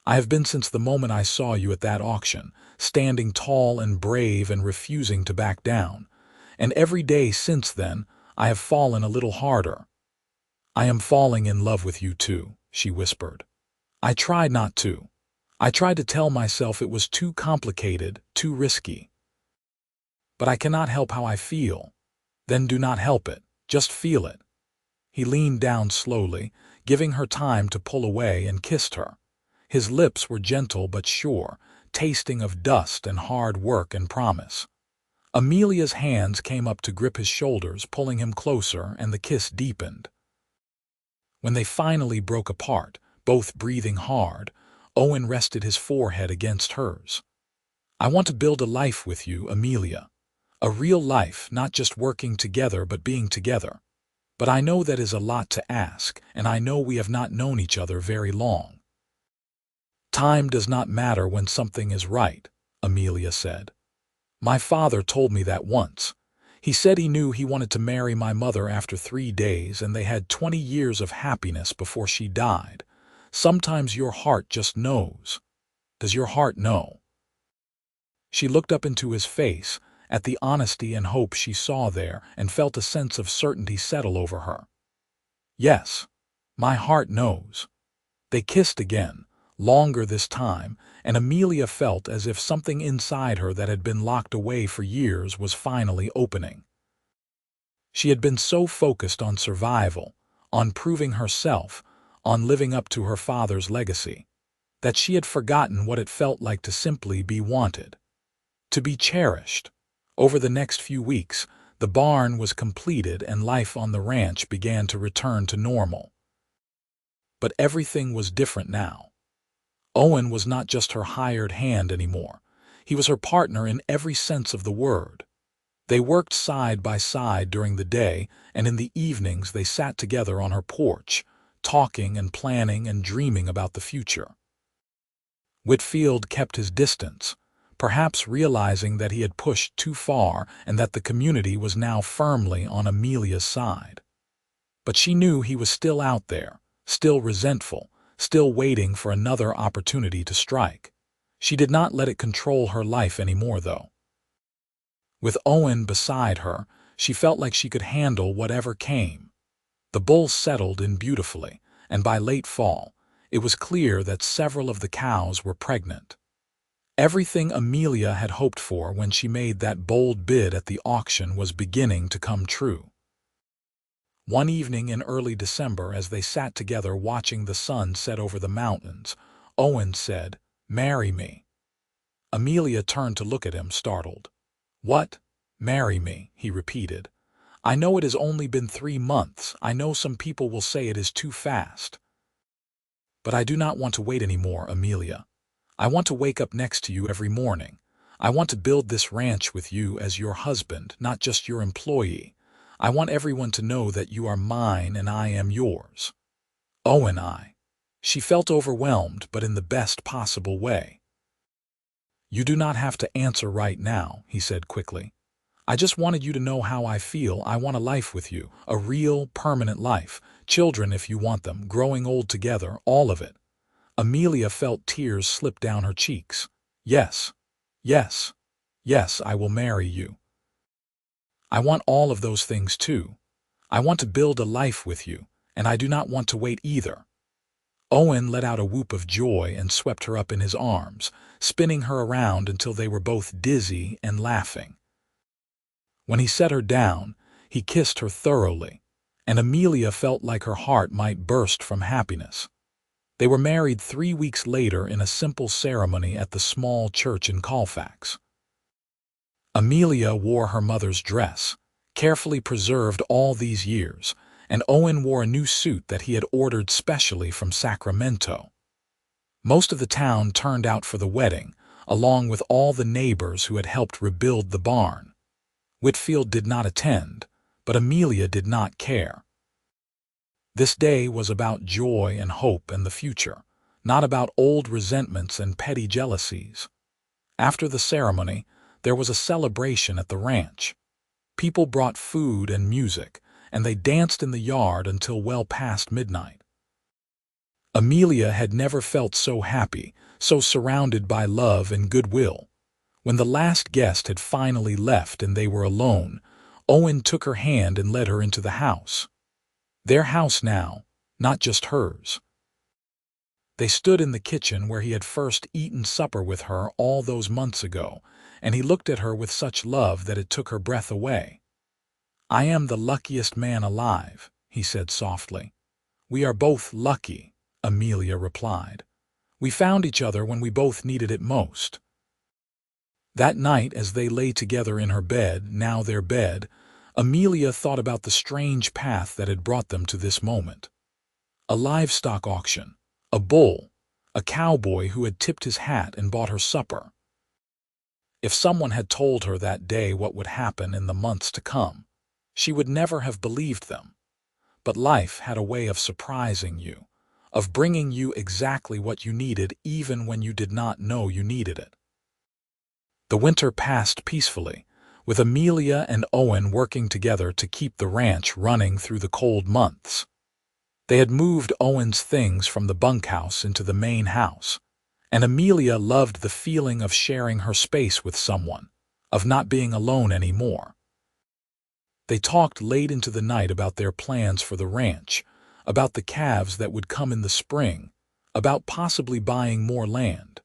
I have been since the moment I saw you at that auction, standing tall and brave and refusing to back down. And every day since then, I have fallen a little harder. I am falling in love with you too," she whispered. "I tried not to. I tried to tell myself it was too complicated, too risky. But I cannot help how I feel." "Then do not help it. Just feel it." He leaned down slowly, giving her time to pull away, and kissed her. His lips were gentle but sure, tasting of dust and hard work and promise. Amelia's hands came up to grip his shoulders, pulling him closer, and the kiss deepened. When they finally broke apart, both breathing hard, Owen rested his forehead against hers. "I want to build a life with you, Amelia. A real life, not just working together but being together. But I know that is a lot to ask, and I know we have not known each other very long." "Time does not matter when something is right," Amelia said. "My father told me that once. He said he knew he wanted to marry my mother after 3 days, and they had 20 years of happiness before she died. Sometimes your heart just knows. Does your heart know?" She looked up into his face, at the honesty and hope she saw there, and felt a sense of certainty settle over her. "Yes, my heart knows." They kissed again, longer this time, and Amelia felt as if something inside her that had been locked away for years was finally opening. She had been so focused on survival, on proving herself, on living up to her father's legacy, that she had forgotten what it felt like to simply be wanted, to be cherished. Over the next few weeks, the barn was completed and life on the ranch began to return to normal. But everything was different now. Owen was not just her hired hand anymore. He was her partner in every sense of the word. They worked side by side during the day, and in the evenings they sat together on her porch, talking and planning and dreaming about the future. Whitfield kept his distance, perhaps realizing that he had pushed too far and that the community was now firmly on Amelia's side. But she knew he was still out there, still resentful, still waiting for another opportunity to strike. She did not let it control her life anymore, though. With Owen beside her, she felt like she could handle whatever came. The bulls settled in beautifully, and by late fall, it was clear that several of the cows were pregnant. Everything Amelia had hoped for when she made that bold bid at the auction was beginning to come true. One evening in early December, as they sat together watching the sun set over the mountains, Owen said, "Marry me." Amelia turned to look at him, startled. "What? Marry me?" he repeated. "I know it has only been 3 months. I know some people will say it is too fast. But I do not want to wait anymore, Amelia. I want to wake up next to you every morning. I want to build this ranch with you as your husband, not just your employee. I want everyone to know that you are mine and I am yours." Owen, She felt overwhelmed, but in the best possible way. "You do not have to answer right now," he said quickly. "I just wanted you to know how I feel. I want a life with you, a real, permanent life. Children if you want them, growing old together, all of it." Amelia felt tears slip down her cheeks. "Yes, yes, yes, I will marry you. I want all of those things too. I want to build a life with you, and I do not want to wait either." Owen let out a whoop of joy and swept her up in his arms, spinning her around until they were both dizzy and laughing. When he set her down, he kissed her thoroughly, and Amelia felt like her heart might burst from happiness. They were married 3 weeks later in a simple ceremony at the small church in Colfax. Amelia wore her mother's dress, carefully preserved all these years, and Owen wore a new suit that he had ordered specially from Sacramento. Most of the town turned out for the wedding, along with all the neighbors who had helped rebuild the barn. Whitfield did not attend, but Amelia did not care. This day was about joy and hope and the future, not about old resentments and petty jealousies. After the ceremony, there was a celebration at the ranch. People brought food and music, and they danced in the yard until well past midnight. Amelia had never felt so happy, so surrounded by love and goodwill. When the last guest had finally left and they were alone, Owen took her hand and led her into the house. Their house now, not just hers. They stood in the kitchen where he had first eaten supper with her all those months ago, and he looked at her with such love that it took her breath away. "I am the luckiest man alive," he said softly. "We are both lucky," Amelia replied. "We found each other when we both needed it most." That night, as they lay together in her bed, now their bed, Amelia thought about the strange path that had brought them to this moment. A livestock auction, a bull, a cowboy who had tipped his hat and bought her supper. If someone had told her that day what would happen in the months to come, she would never have believed them. But life had a way of surprising you, of bringing you exactly what you needed even when you did not know you needed it. The winter passed peacefully, with Amelia and Owen working together to keep the ranch running through the cold months. They had moved Owen's things from the bunkhouse into the main house, and Amelia loved the feeling of sharing her space with someone, of not being alone anymore. They talked late into the night about their plans for the ranch, about the calves that would come in the spring, about possibly buying more land.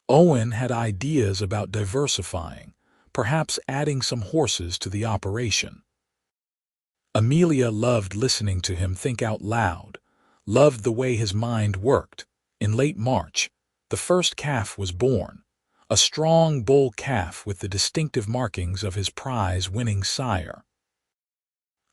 Owen had ideas about diversifying, perhaps adding some horses to the operation. Amelia loved listening to him think out loud, loved the way his mind worked. In late March, the first calf was born, a strong bull calf with the distinctive markings of his prize-winning sire.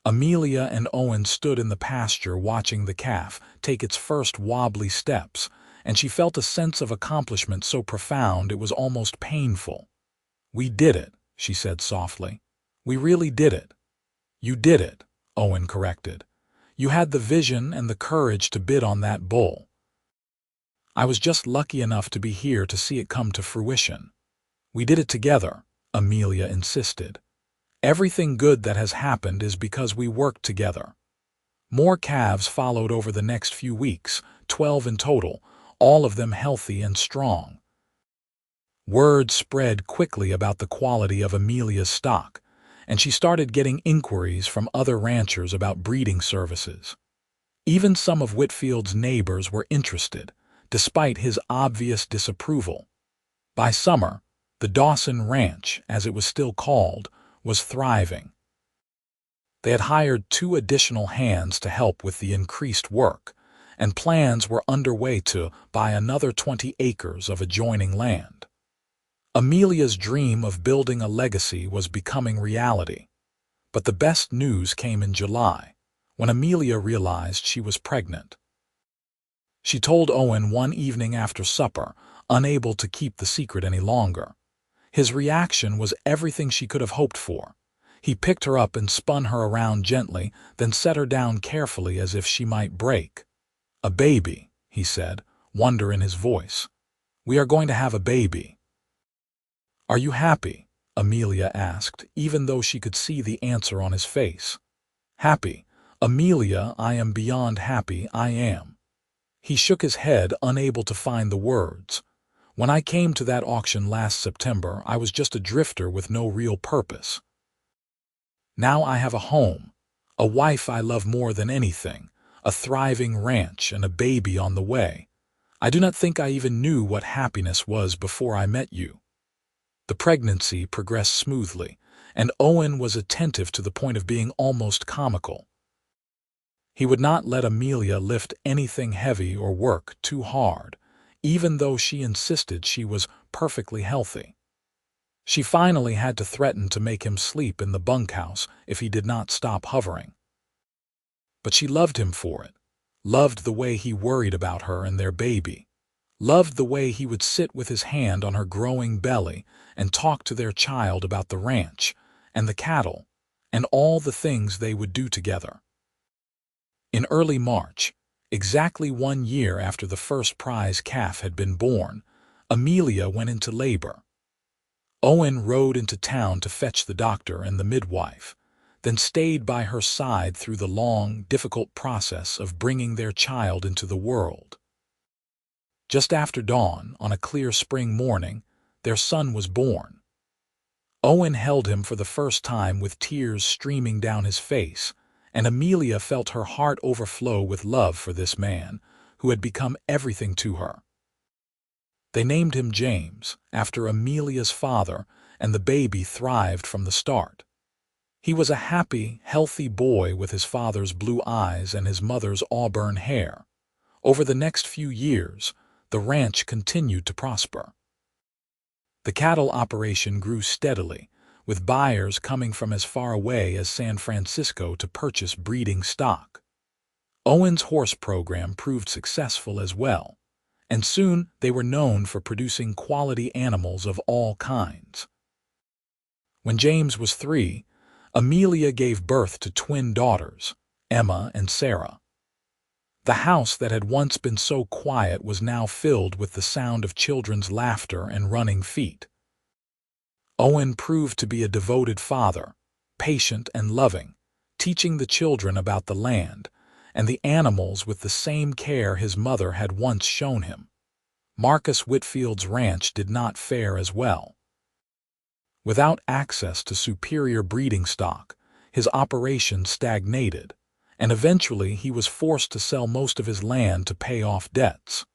Amelia and Owen stood in the pasture watching the calf take its first wobbly steps, and she felt a sense of accomplishment so profound it was almost painful. "We did it," she said softly. "We really did it." "You did it," Owen corrected. "You had the vision and the courage to bid on that bull. I was just lucky enough to be here to see it come to fruition." "We did it together," Amelia insisted. "Everything good that has happened is because we worked together." More calves followed over the next few weeks, 12 in total, all of them healthy and strong. Word spread quickly about the quality of Amelia's stock, and she started getting inquiries from other ranchers about breeding services. Even some of Whitfield's neighbors were interested, despite his obvious disapproval. By summer, the Dawson Ranch, as it was still called, was thriving. They had hired 2 additional hands to help with the increased work, and plans were underway to buy another 20 acres of adjoining land. Amelia's dream of building a legacy was becoming reality. But the best news came in July, when Amelia realized she was pregnant. She told Owen one evening after supper, unable to keep the secret any longer. His reaction was everything she could have hoped for. He picked her up and spun her around gently, then set her down carefully as if she might break. "A baby," he said, wonder in his voice. "We are going to have a baby." "Are you happy?" Amelia asked, even though she could see the answer on his face. "Happy? Amelia, I am beyond happy, I am." He shook his head, unable to find the words. "When I came to that auction last September, I was just a drifter with no real purpose. Now I have a home, a wife I love more than anything, a thriving ranch, and a baby on the way. I do not think I even knew what happiness was before I met you." The pregnancy progressed smoothly, and Owen was attentive to the point of being almost comical. He would not let Amelia lift anything heavy or work too hard, even though she insisted she was perfectly healthy. She finally had to threaten to make him sleep in the bunkhouse if he did not stop hovering. But she loved him for it, loved the way he worried about her and their baby, loved the way he would sit with his hand on her growing belly and talk to their child about the ranch and the cattle and all the things they would do together. In early March, exactly 1 year after the first prize calf had been born, Amelia went into labor. Owen rode into town to fetch the doctor and the midwife, then stayed by her side through the long, difficult process of bringing their child into the world. Just after dawn, on a clear spring morning, their son was born. Owen held him for the first time with tears streaming down his face, and Amelia felt her heart overflow with love for this man, who had become everything to her. They named him James, after Amelia's father, and the baby thrived from the start. He was a happy, healthy boy with his father's blue eyes and his mother's auburn hair. Over the next few years, the ranch continued to prosper. The cattle operation grew steadily, with buyers coming from as far away as San Francisco to purchase breeding stock. Owen's horse program proved successful as well, and soon they were known for producing quality animals of all kinds. When James was 3, Amelia gave birth to twin daughters, Emma and Sarah. The house that had once been so quiet was now filled with the sound of children's laughter and running feet. Owen proved to be a devoted father, patient and loving, teaching the children about the land and the animals with the same care his mother had once shown him. Marcus Whitfield's ranch did not fare as well. Without access to superior breeding stock, his operation stagnated, and eventually he was forced to sell most of his land to pay off debts.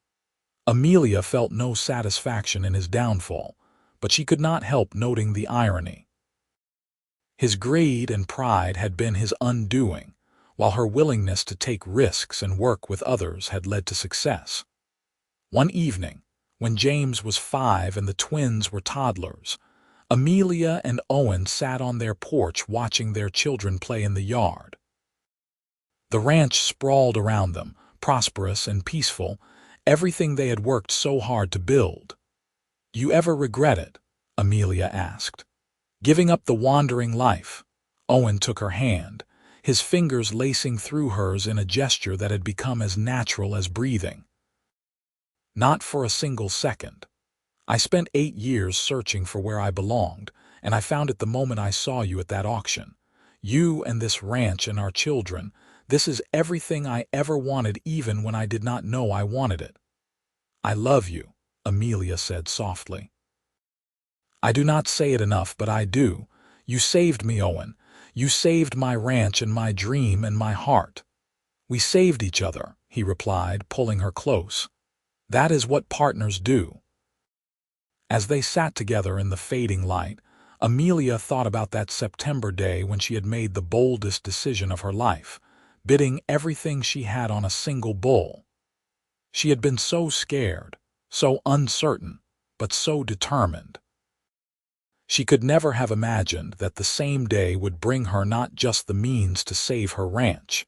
Amelia felt no satisfaction in his downfall, but she could not help noting the irony. His greed and pride had been his undoing, while her willingness to take risks and work with others had led to success. One evening, when James was 5 and the twins were toddlers, Amelia and Owen sat on their porch watching their children play in the yard. The ranch sprawled around them, prosperous and peaceful, everything they had worked so hard to build. "You ever regret it?" Amelia asked. "Giving up the wandering life?" Owen took her hand, his fingers lacing through hers in a gesture that had become as natural as breathing. "Not for a single second. I spent 8 years searching for where I belonged, and I found it the moment I saw you at that auction. You and this ranch and our children, this is everything I ever wanted, even when I did not know I wanted it." "I love you," Amelia said softly. "I do not say it enough, but I do. You saved me, Owen. You saved my ranch and my dream and my heart." "We saved each other," he replied, pulling her close. "That is what partners do." As they sat together in the fading light, Amelia thought about that September day when she had made the boldest decision of her life, bidding everything she had on a single bull. She had been so scared, so uncertain, but so determined. She could never have imagined that the same day would bring her not just the means to save her ranch,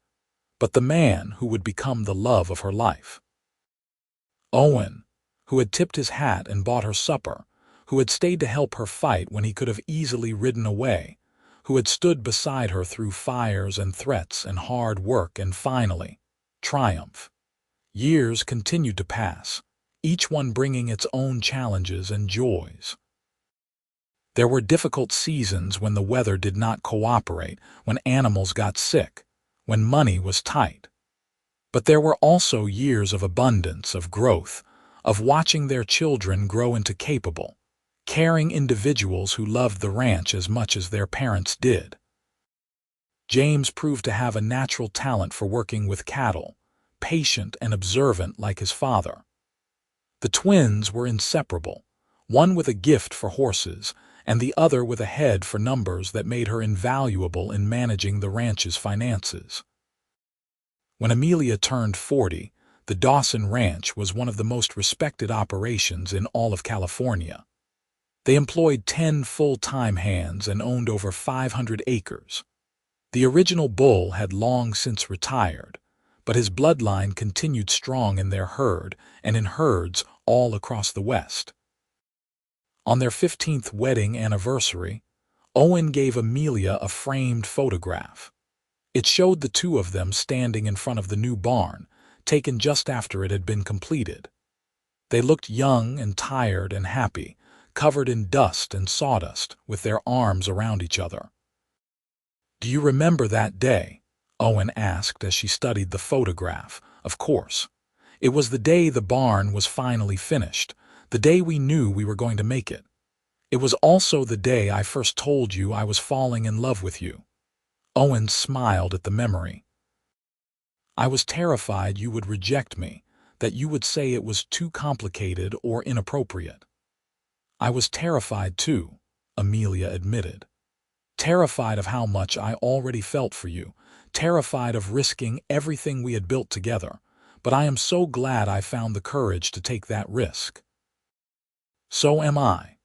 but the man who would become the love of her life. Owen, who had tipped his hat and bought her supper, who had stayed to help her fight when he could have easily ridden away, who had stood beside her through fires and threats and hard work and finally, triumph. Years continued to pass, each one bringing its own challenges and joys. There were difficult seasons when the weather did not cooperate, when animals got sick, when money was tight. But there were also years of abundance, of growth, of watching their children grow into capable, caring individuals who loved the ranch as much as their parents did. James proved to have a natural talent for working with cattle, patient and observant like his father. The twins were inseparable, one with a gift for horses, and the other with a head for numbers that made her invaluable in managing the ranch's finances. When Amelia turned 40, the Dawson Ranch was one of the most respected operations in all of California. They employed 10 full-time hands and owned over 500 acres. The original bull had long since retired, but his bloodline continued strong in their herd and in herds all across the West. On their 15th wedding anniversary, Owen gave Amelia a framed photograph. It showed the two of them standing in front of the new barn, taken just after it had been completed. They looked young and tired and happy, covered in dust and sawdust, with their arms around each other. "Do you remember that day?" Owen asked as she studied the photograph. "Of course. It was the day the barn was finally finished, the day we knew we were going to make it. It was also the day I first told you I was falling in love with you." Owen smiled at the memory. "I was terrified you would reject me, that you would say it was too complicated or inappropriate." "I was terrified too," Amelia admitted. "Terrified of how much I already felt for you, terrified of risking everything we had built together, but I am so glad I found the courage to take that risk." "So am I."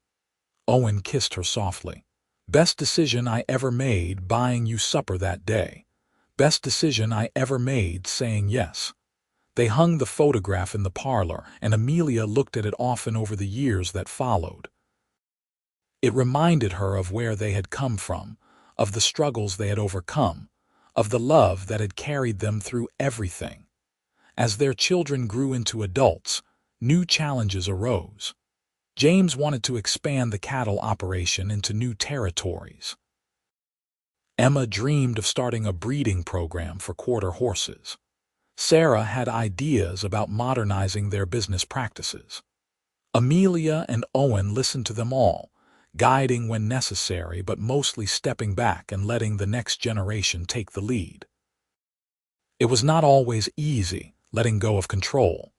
Owen kissed her softly. "Best decision I ever made buying you supper that day. Best decision I ever made saying yes." They hung the photograph in the parlor, and Amelia looked at it often over the years that followed. It reminded her of where they had come from, of the struggles they had overcome, of the love that had carried them through everything. As their children grew into adults, new challenges arose. James wanted to expand the cattle operation into new territories. Emma dreamed of starting a breeding program for quarter horses. Sarah had ideas about modernizing their business practices. Amelia and Owen listened to them all, guiding when necessary but mostly stepping back and letting the next generation take the lead. It was not always easy, letting go of control.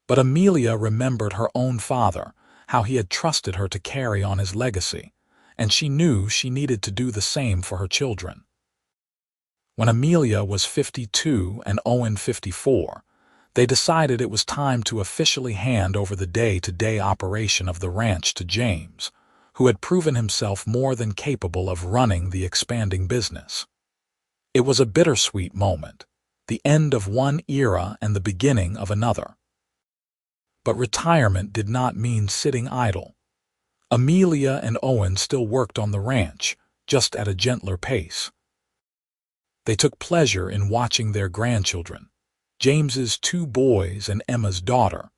But Amelia remembered her own father, how he had trusted her to carry on his legacy, and she knew she needed to do the same for her children. When Amelia was 52 and Owen 54, they decided it was time to officially hand over the day-to-day operation of the ranch to James, who had proven himself more than capable of running the expanding business. It was a bittersweet moment, the end of one era and the beginning of another. But retirement did not mean sitting idle. Amelia and Owen still worked on the ranch, just at a gentler pace. They took pleasure in watching their grandchildren, James's 2 boys and Emma's daughter,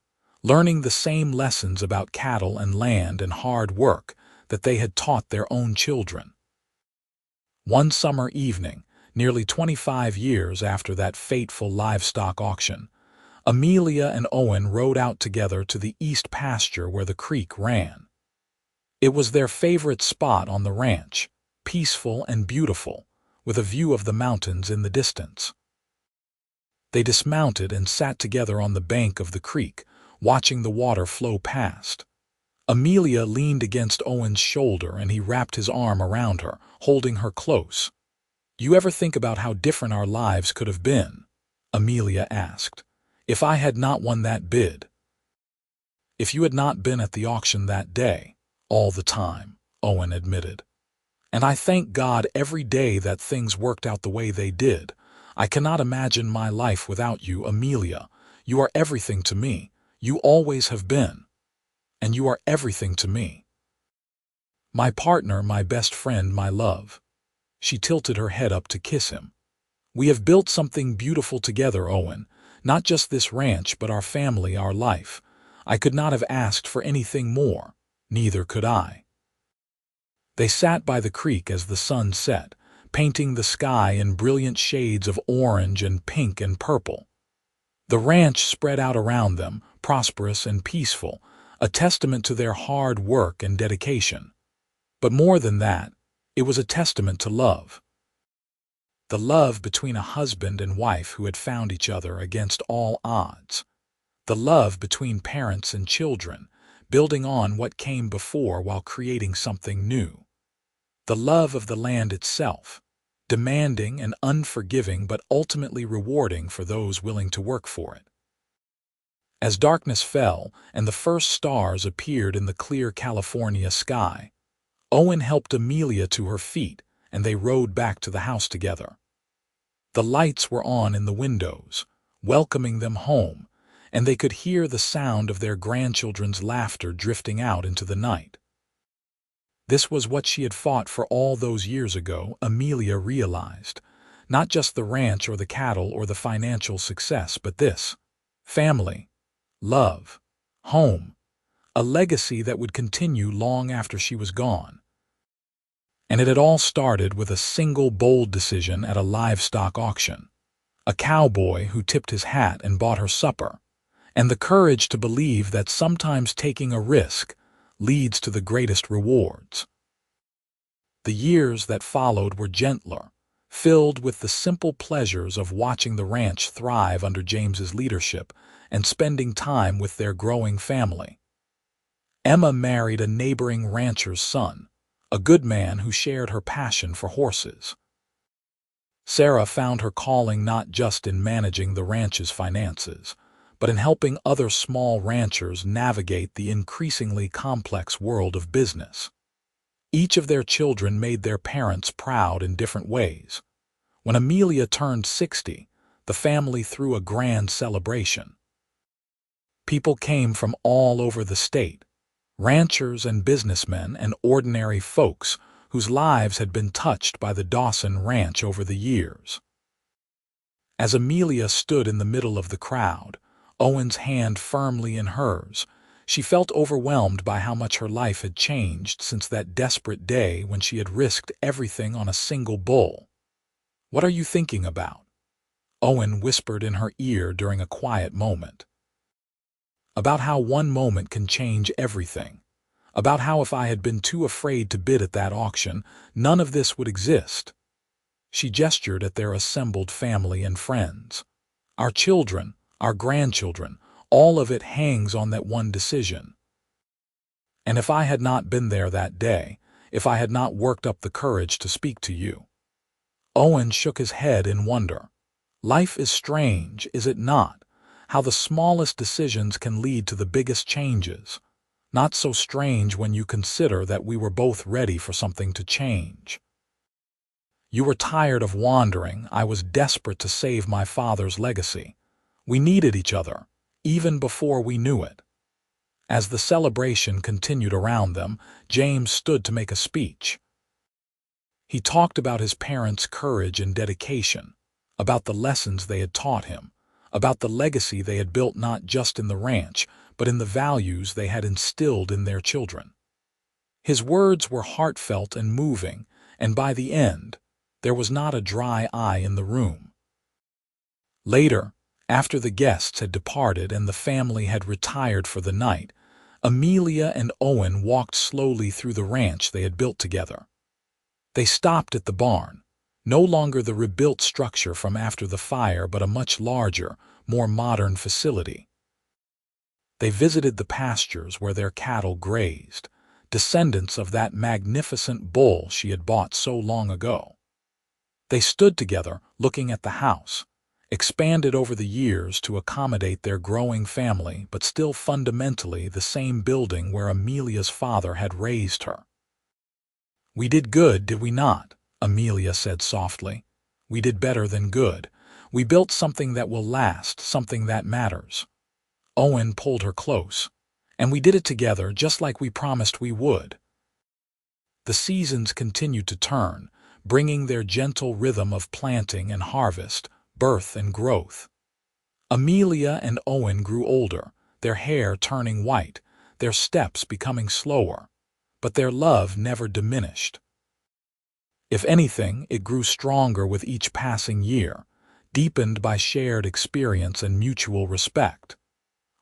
learning the same lessons about cattle and land and hard work that they had taught their own children. One summer evening, nearly 25 years after that fateful livestock auction, Amelia and Owen rode out together to the east pasture where the creek ran. It was their favorite spot on the ranch, peaceful and beautiful, with a view of the mountains in the distance. They dismounted and sat together on the bank of the creek, watching the water flow past. Amelia leaned against Owen's shoulder and he wrapped his arm around her, holding her close. "You ever think about how different our lives could have been?" Amelia asked. "If I had not won that bid. If you had not been at the auction that day, all the time," Owen admitted. "And I thank God every day that things worked out the way they did. I cannot imagine my life without you, Amelia. You are everything to me. You always have been. And you are everything to me. My partner, my best friend, my love." She tilted her head up to kiss him. "We have built something beautiful together, Owen. Not just this ranch, but our family, our life. I could not have asked for anything more. Neither could I." They sat by the creek as the sun set, painting the sky in brilliant shades of orange and pink and purple. The ranch spread out around them, prosperous and peaceful, a testament to their hard work and dedication. But more than that, it was a testament to love. The love between a husband and wife who had found each other against all odds. The love between parents and children, building on what came before while creating something new. The love of the land itself, demanding and unforgiving but ultimately rewarding for those willing to work for it. As darkness fell and the first stars appeared in the clear California sky, Owen helped Amelia to her feet and they rode back to the house together. The lights were on in the windows, welcoming them home, and they could hear the sound of their grandchildren's laughter drifting out into the night. This was what she had fought for all those years ago, Amelia realized. Not just the ranch or the cattle or the financial success, but this: family, love, home, a legacy that would continue long after she was gone. And it had all started with a single bold decision at a livestock auction. A cowboy who tipped his hat and bought her supper, and the courage to believe that sometimes taking a risk leads to the greatest rewards. The years that followed were gentler, filled with the simple pleasures of watching the ranch thrive under James's leadership and spending time with their growing family. Emma married a neighboring rancher's son, a good man who shared her passion for horses. Sarah found her calling not just in managing the ranch's finances, but in helping other small ranchers navigate the increasingly complex world of business. Each of their children made their parents proud in different ways. When Amelia turned 60, the family threw a grand celebration. People came from all over the state, ranchers and businessmen and ordinary folks whose lives had been touched by the Dawson Ranch over the years. As Amelia stood in the middle of the crowd, Owen's hand firmly in hers, she felt overwhelmed by how much her life had changed since that desperate day when she had risked everything on a single bull. "What are you thinking about?" Owen whispered in her ear during a quiet moment. "About how one moment can change everything. About how if I had been too afraid to bid at that auction, none of this would exist." She gestured at their assembled family and friends. "Our children, our grandchildren, all of it hangs on that one decision. And if I had not been there that day, if I had not worked up the courage to speak to you." Owen shook his head in wonder. Life is strange, is it not? How the smallest decisions can lead to the biggest changes. Not so strange when you consider that we were both ready for something to change. You were tired of wandering. I was desperate to save my father's legacy. We needed each other, even before we knew it. As the celebration continued around them, James stood to make a speech. He talked about his parents' courage and dedication, about the lessons they had taught him, about the legacy they had built not just in the ranch, but in the values they had instilled in their children. His words were heartfelt and moving, and by the end, there was not a dry eye in the room. Later, after the guests had departed and the family had retired for the night, Amelia and Owen walked slowly through the ranch they had built together. They stopped at the barn, no longer the rebuilt structure from after the fire, but a much larger, more modern facility. They visited the pastures where their cattle grazed, descendants of that magnificent bull she had bought so long ago. They stood together, looking at the house, expanded over the years to accommodate their growing family, but still fundamentally the same building where Amelia's father had raised her. "We did good, did we not?" Amelia said softly. "We did better than good. We built something that will last, something that matters." Owen pulled her close. "And we did it together, just like we promised we would." The seasons continued to turn, bringing their gentle rhythm of planting and harvest, birth and growth. Amelia and Owen grew older, their hair turning white, their steps becoming slower, but their love never diminished. If anything, it grew stronger with each passing year, deepened by shared experience and mutual respect.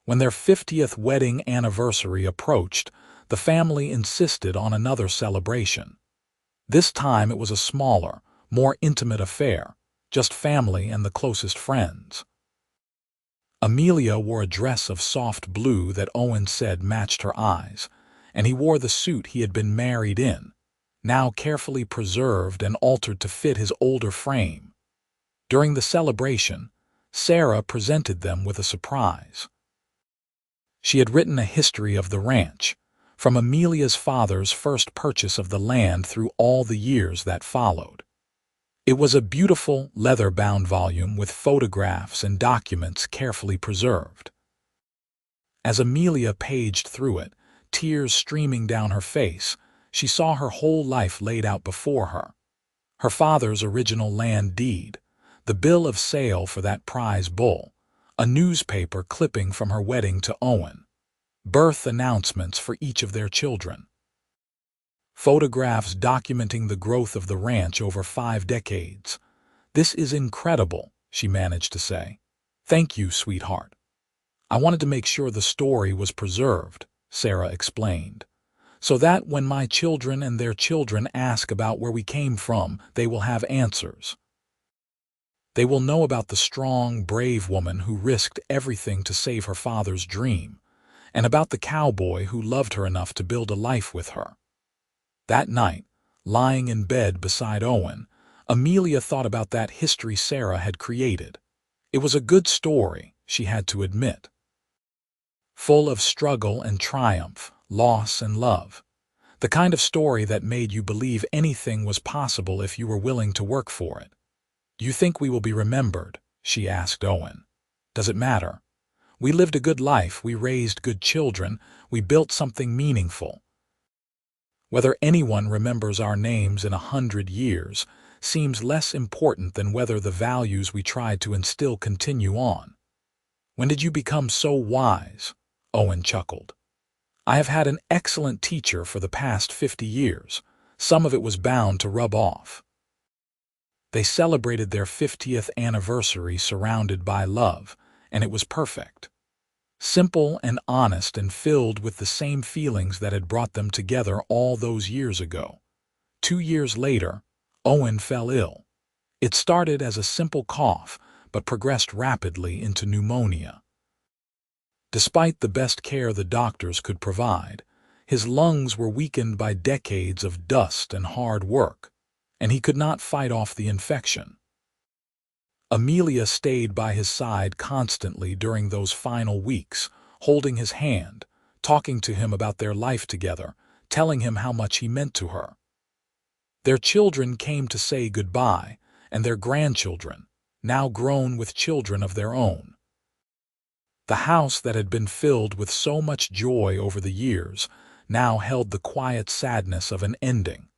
When their 50th wedding anniversary approached, the family insisted on another celebration. This time it was a smaller, more intimate affair, just family and the closest friends. Amelia wore a dress of soft blue that Owen said matched her eyes, and he wore the suit he had been married in, now carefully preserved and altered to fit his older frame. During the celebration, Sarah presented them with a surprise. She had written a history of the ranch, from Amelia's father's first purchase of the land through all the years that followed. It was a beautiful, leather-bound volume with photographs and documents carefully preserved. As Amelia paged through it, tears streaming down her face, she saw her whole life laid out before her. Her father's original land deed, the bill of sale for that prize bull, a newspaper clipping from her wedding to Owen, birth announcements for each of their children, photographs documenting the growth of the ranch over 5 decades. "This is incredible," she managed to say. "Thank you, sweetheart." "I wanted to make sure the story was preserved," Sarah explained, "so that when my children and their children ask about where we came from, they will have answers. They will know about the strong, brave woman who risked everything to save her father's dream, and about the cowboy who loved her enough to build a life with her." That night, lying in bed beside Owen, Amelia thought about that history Sarah had created. It was a good story, she had to admit, full of struggle and triumph, loss and love. The kind of story that made you believe anything was possible if you were willing to work for it. "Do you think we will be remembered?" she asked Owen. "Does it matter? We lived a good life, we raised good children, we built something meaningful. Whether anyone remembers our names in 100 years seems less important than whether the values we tried to instill continue on." "When did you become so wise?" Owen chuckled. "I have had an excellent teacher for the past 50 years. Some of it was bound to rub off." They celebrated their 50th anniversary surrounded by love, and it was perfect. Simple and honest and filled with the same feelings that had brought them together all those years ago. 2 years later, Owen fell ill. It started as a simple cough, but progressed rapidly into pneumonia. Despite the best care the doctors could provide, his lungs were weakened by decades of dust and hard work, and he could not fight off the infection. Amelia stayed by his side constantly during those final weeks, holding his hand, talking to him about their life together, telling him how much he meant to her. Their children came to say goodbye, and their grandchildren, now grown with children of their own. The house that had been filled with so much joy over the years now held the quiet sadness of an ending.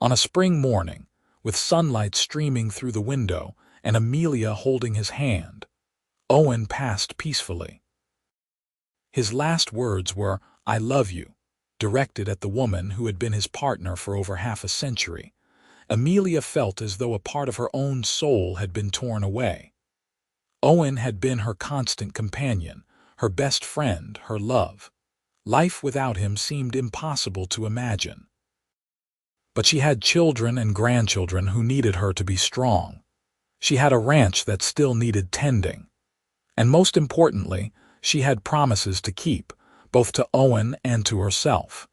On a spring morning, with sunlight streaming through the window and Amelia holding his hand, Owen passed peacefully. His last words were, "I love you," directed at the woman who had been his partner for over half a century. Amelia felt as though a part of her own soul had been torn away. Owen had been her constant companion, her best friend, her love. Life without him seemed impossible to imagine. But she had children and grandchildren who needed her to be strong. She had a ranch that still needed tending. And most importantly, she had promises to keep, both to Owen and to herself.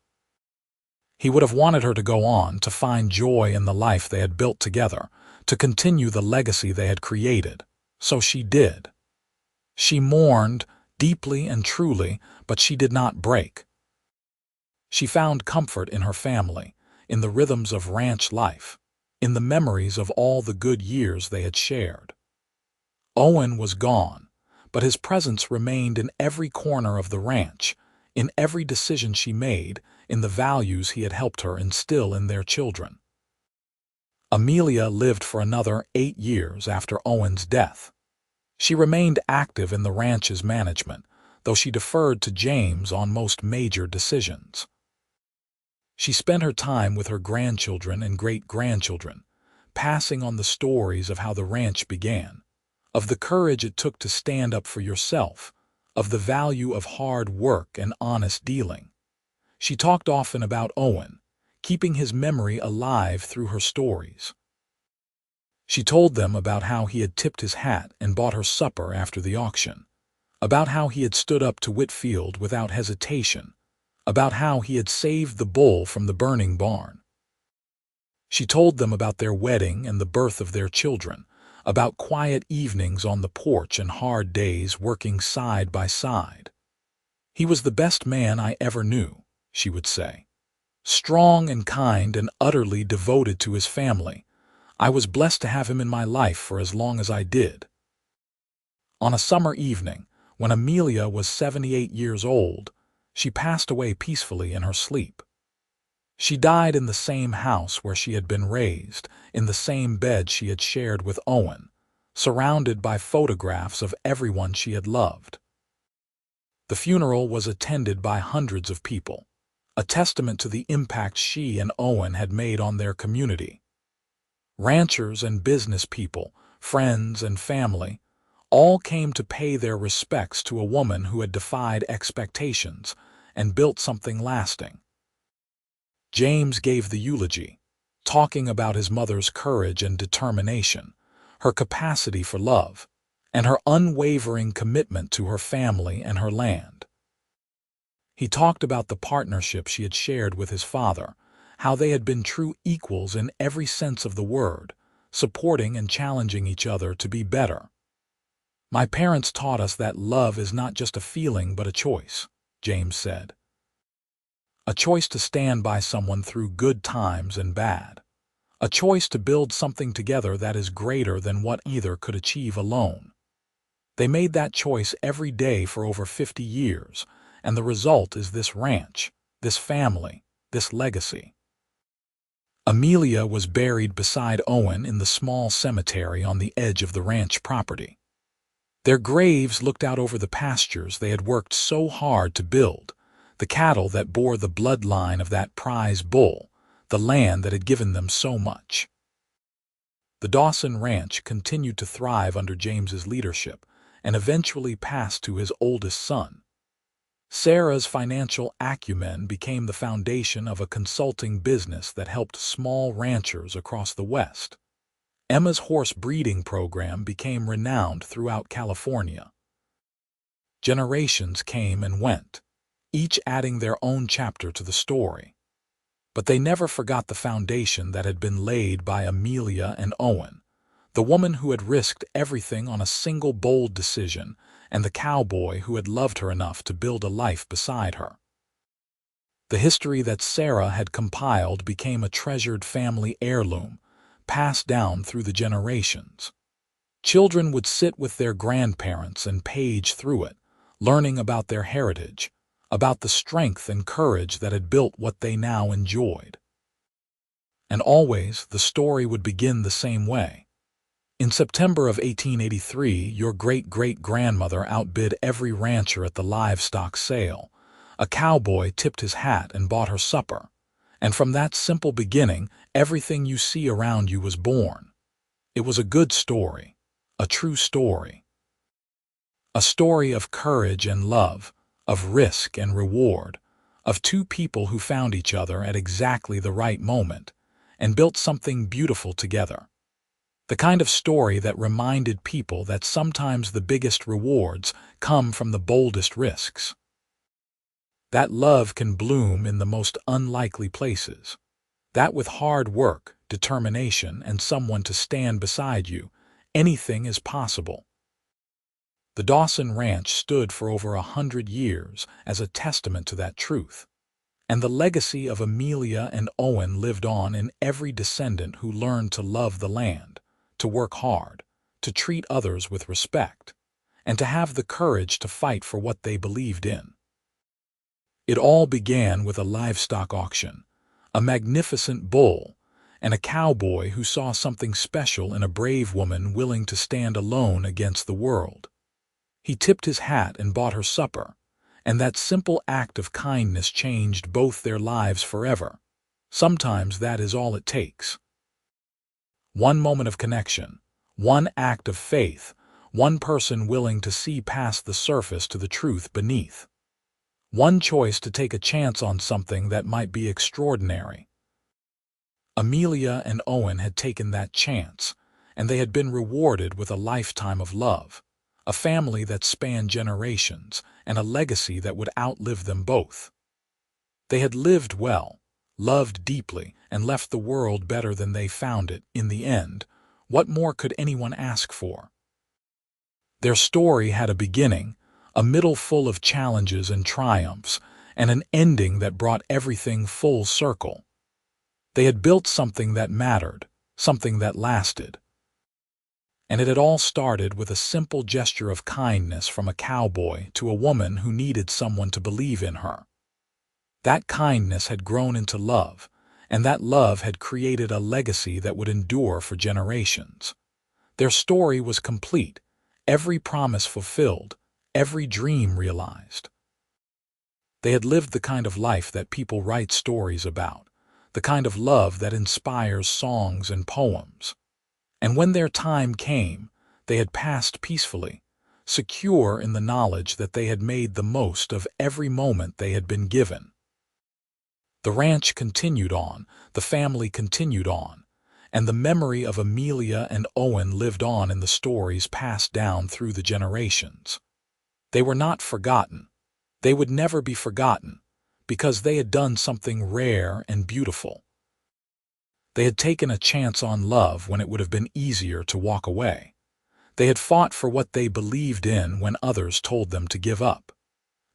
He would have wanted her to go on, to find joy in the life they had built together, to continue the legacy they had created. So she did. She mourned, deeply and truly, but she did not break. She found comfort in her family, in the rhythms of ranch life, in the memories of all the good years they had shared. Owen was gone, but his presence remained in every corner of the ranch, in every decision she made, in the values he had helped her instill in their children. Amelia lived for another 8 years after Owen's death. She remained active in the ranch's management, though she deferred to James on most major decisions. She spent her time with her grandchildren and great-grandchildren, passing on the stories of how the ranch began, of the courage it took to stand up for yourself, of the value of hard work and honest dealing. She talked often about Owen, keeping his memory alive through her stories. She told them about how he had tipped his hat and bought her supper after the auction, about how he had stood up to Whitfield without hesitation, about how he had saved the bull from the burning barn. She told them about their wedding and the birth of their children, about quiet evenings on the porch and hard days working side by side. "He was the best man I ever knew," she would say. "Strong and kind and utterly devoted to his family. I was blessed to have him in my life for as long as I did." On a summer evening, when Amelia was 78 years old, she passed away peacefully in her sleep. She died in the same house where she had been raised, in the same bed she had shared with Owen, surrounded by photographs of everyone she had loved. The funeral was attended by hundreds of people, a testament to the impact she and Owen had made on their community. Ranchers and business people, friends and family, all came to pay their respects to a woman who had defied expectations and built something lasting. James gave the eulogy, talking about his mother's courage and determination, her capacity for love, and her unwavering commitment to her family and her land. He talked about the partnership she had shared with his father, how they had been true equals in every sense of the word, supporting and challenging each other to be better. "My parents taught us that love is not just a feeling but a choice," James said. "A choice to stand by someone through good times and bad. A choice to build something together that is greater than what either could achieve alone." They made that choice every day for over 50 years, and the result is this ranch, this family, this legacy. Amelia was buried beside Owen in the small cemetery on the edge of the ranch property. Their graves looked out over the pastures they had worked so hard to build, the cattle that bore the bloodline of that prize bull, the land that had given them so much. The Dawson Ranch continued to thrive under James's leadership and eventually passed to his oldest son. Sarah's financial acumen became the foundation of a consulting business that helped small ranchers across the West. Emma's horse breeding program became renowned throughout California. Generations came and went, each adding their own chapter to the story. But they never forgot the foundation that had been laid by Amelia and Owen, the woman who had risked everything on a single bold decision, and the cowboy who had loved her enough to build a life beside her. The history that Sarah had compiled became a treasured family heirloom, passed down through the generations. Children would sit with their grandparents and page through it, learning about their heritage, about the strength and courage that had built what they now enjoyed. And always the story would begin the same way. In September of 1883, your great-great-grandmother outbid every rancher at the livestock sale. A cowboy tipped his hat and bought her supper. And from that simple beginning, everything you see around you was born. It was a good story, a true story. A story of courage and love, of risk and reward, of two people who found each other at exactly the right moment and built something beautiful together. The kind of story that reminded people that sometimes the biggest rewards come from the boldest risks. That love can bloom in the most unlikely places. That with hard work, determination, and someone to stand beside you, anything is possible. The Dawson Ranch stood for over 100 years as a testament to that truth. And the legacy of Amelia and Owen lived on in every descendant who learned to love the land, to work hard, to treat others with respect, and to have the courage to fight for what they believed in. It all began with a livestock auction, a magnificent bull, and a cowboy who saw something special in a brave woman willing to stand alone against the world. He tipped his hat and bought her supper, and that simple act of kindness changed both their lives forever. Sometimes that is all it takes. One moment of connection, one act of faith, one person willing to see past the surface to the truth beneath. One choice to take a chance on something that might be extraordinary. Amelia and Owen had taken that chance, and they had been rewarded with a lifetime of love, a family that spanned generations, and a legacy that would outlive them both. They had lived well, loved deeply, and left the world better than they found it. In the end, what more could anyone ask for? Their story had a beginning, a middle full of challenges and triumphs, and an ending that brought everything full circle. They had built something that mattered, something that lasted. And it had all started with a simple gesture of kindness from a cowboy to a woman who needed someone to believe in her. That kindness had grown into love, and that love had created a legacy that would endure for generations. Their story was complete, every promise fulfilled, every dream realized. They had lived the kind of life that people write stories about, the kind of love that inspires songs and poems. And when their time came, they had passed peacefully, secure in the knowledge that they had made the most of every moment they had been given. The ranch continued on, the family continued on, and the memory of Amelia and Owen lived on in the stories passed down through the generations. They were not forgotten. They would never be forgotten, because they had done something rare and beautiful. They had taken a chance on love when it would have been easier to walk away. They had fought for what they believed in when others told them to give up.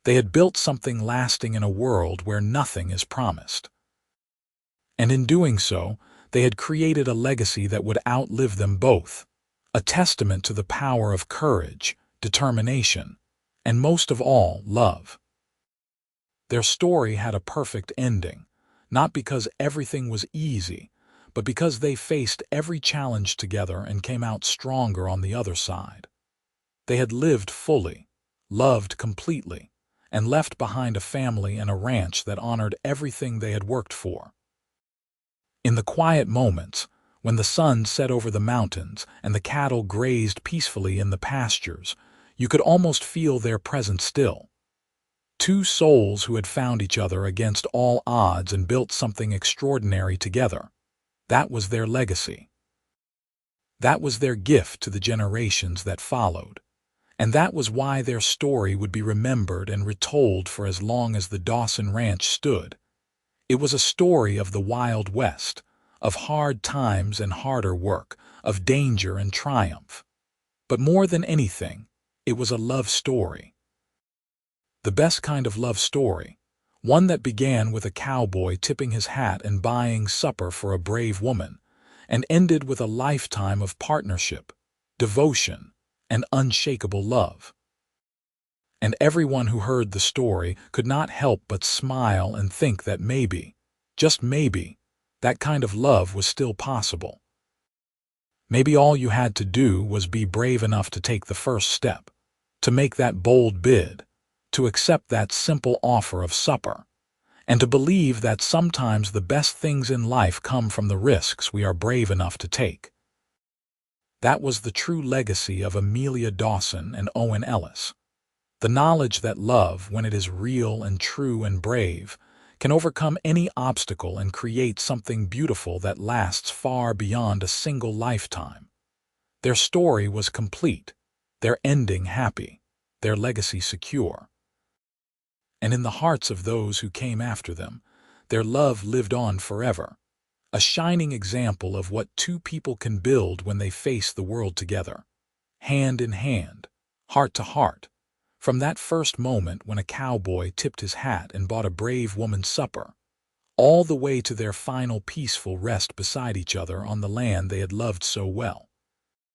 They had built something lasting in a world where nothing is promised. And in doing so, they had created a legacy that would outlive them both, a testament to the power of courage, determination, and most of all, love. Their story had a perfect ending, not because everything was easy, but because they faced every challenge together and came out stronger on the other side. They had lived fully, loved completely, and left behind a family and a ranch that honored everything they had worked for. In the quiet moments, when the sun set over the mountains and the cattle grazed peacefully in the pastures, you could almost feel their presence still. Two souls who had found each other against all odds and built something extraordinary together. That was their legacy. That was their gift to the generations that followed. And that was why their story would be remembered and retold for as long as the Dawson Ranch stood. It was a story of the Wild West, of hard times and harder work, of danger and triumph. But more than anything, it was a love story. The best kind of love story, one that began with a cowboy tipping his hat and buying supper for a brave woman, and ended with a lifetime of partnership, devotion, and unshakable love. And everyone who heard the story could not help but smile and think that maybe, just maybe, that kind of love was still possible. Maybe all you had to do was be brave enough to take the first step, to make that bold bid, to accept that simple offer of supper, and to believe that sometimes the best things in life come from the risks we are brave enough to take. That was the true legacy of Amelia Dawson and Owen Ellis. The knowledge that love, when it is real and true and brave, can overcome any obstacle and create something beautiful that lasts far beyond a single lifetime. Their story was complete, their ending happy, their legacy secure. And in the hearts of those who came after them, their love lived on forever, a shining example of what two people can build when they face the world together, hand in hand, heart to heart, from that first moment when a cowboy tipped his hat and bought a brave woman's supper, all the way to their final peaceful rest beside each other on the land they had loved so well.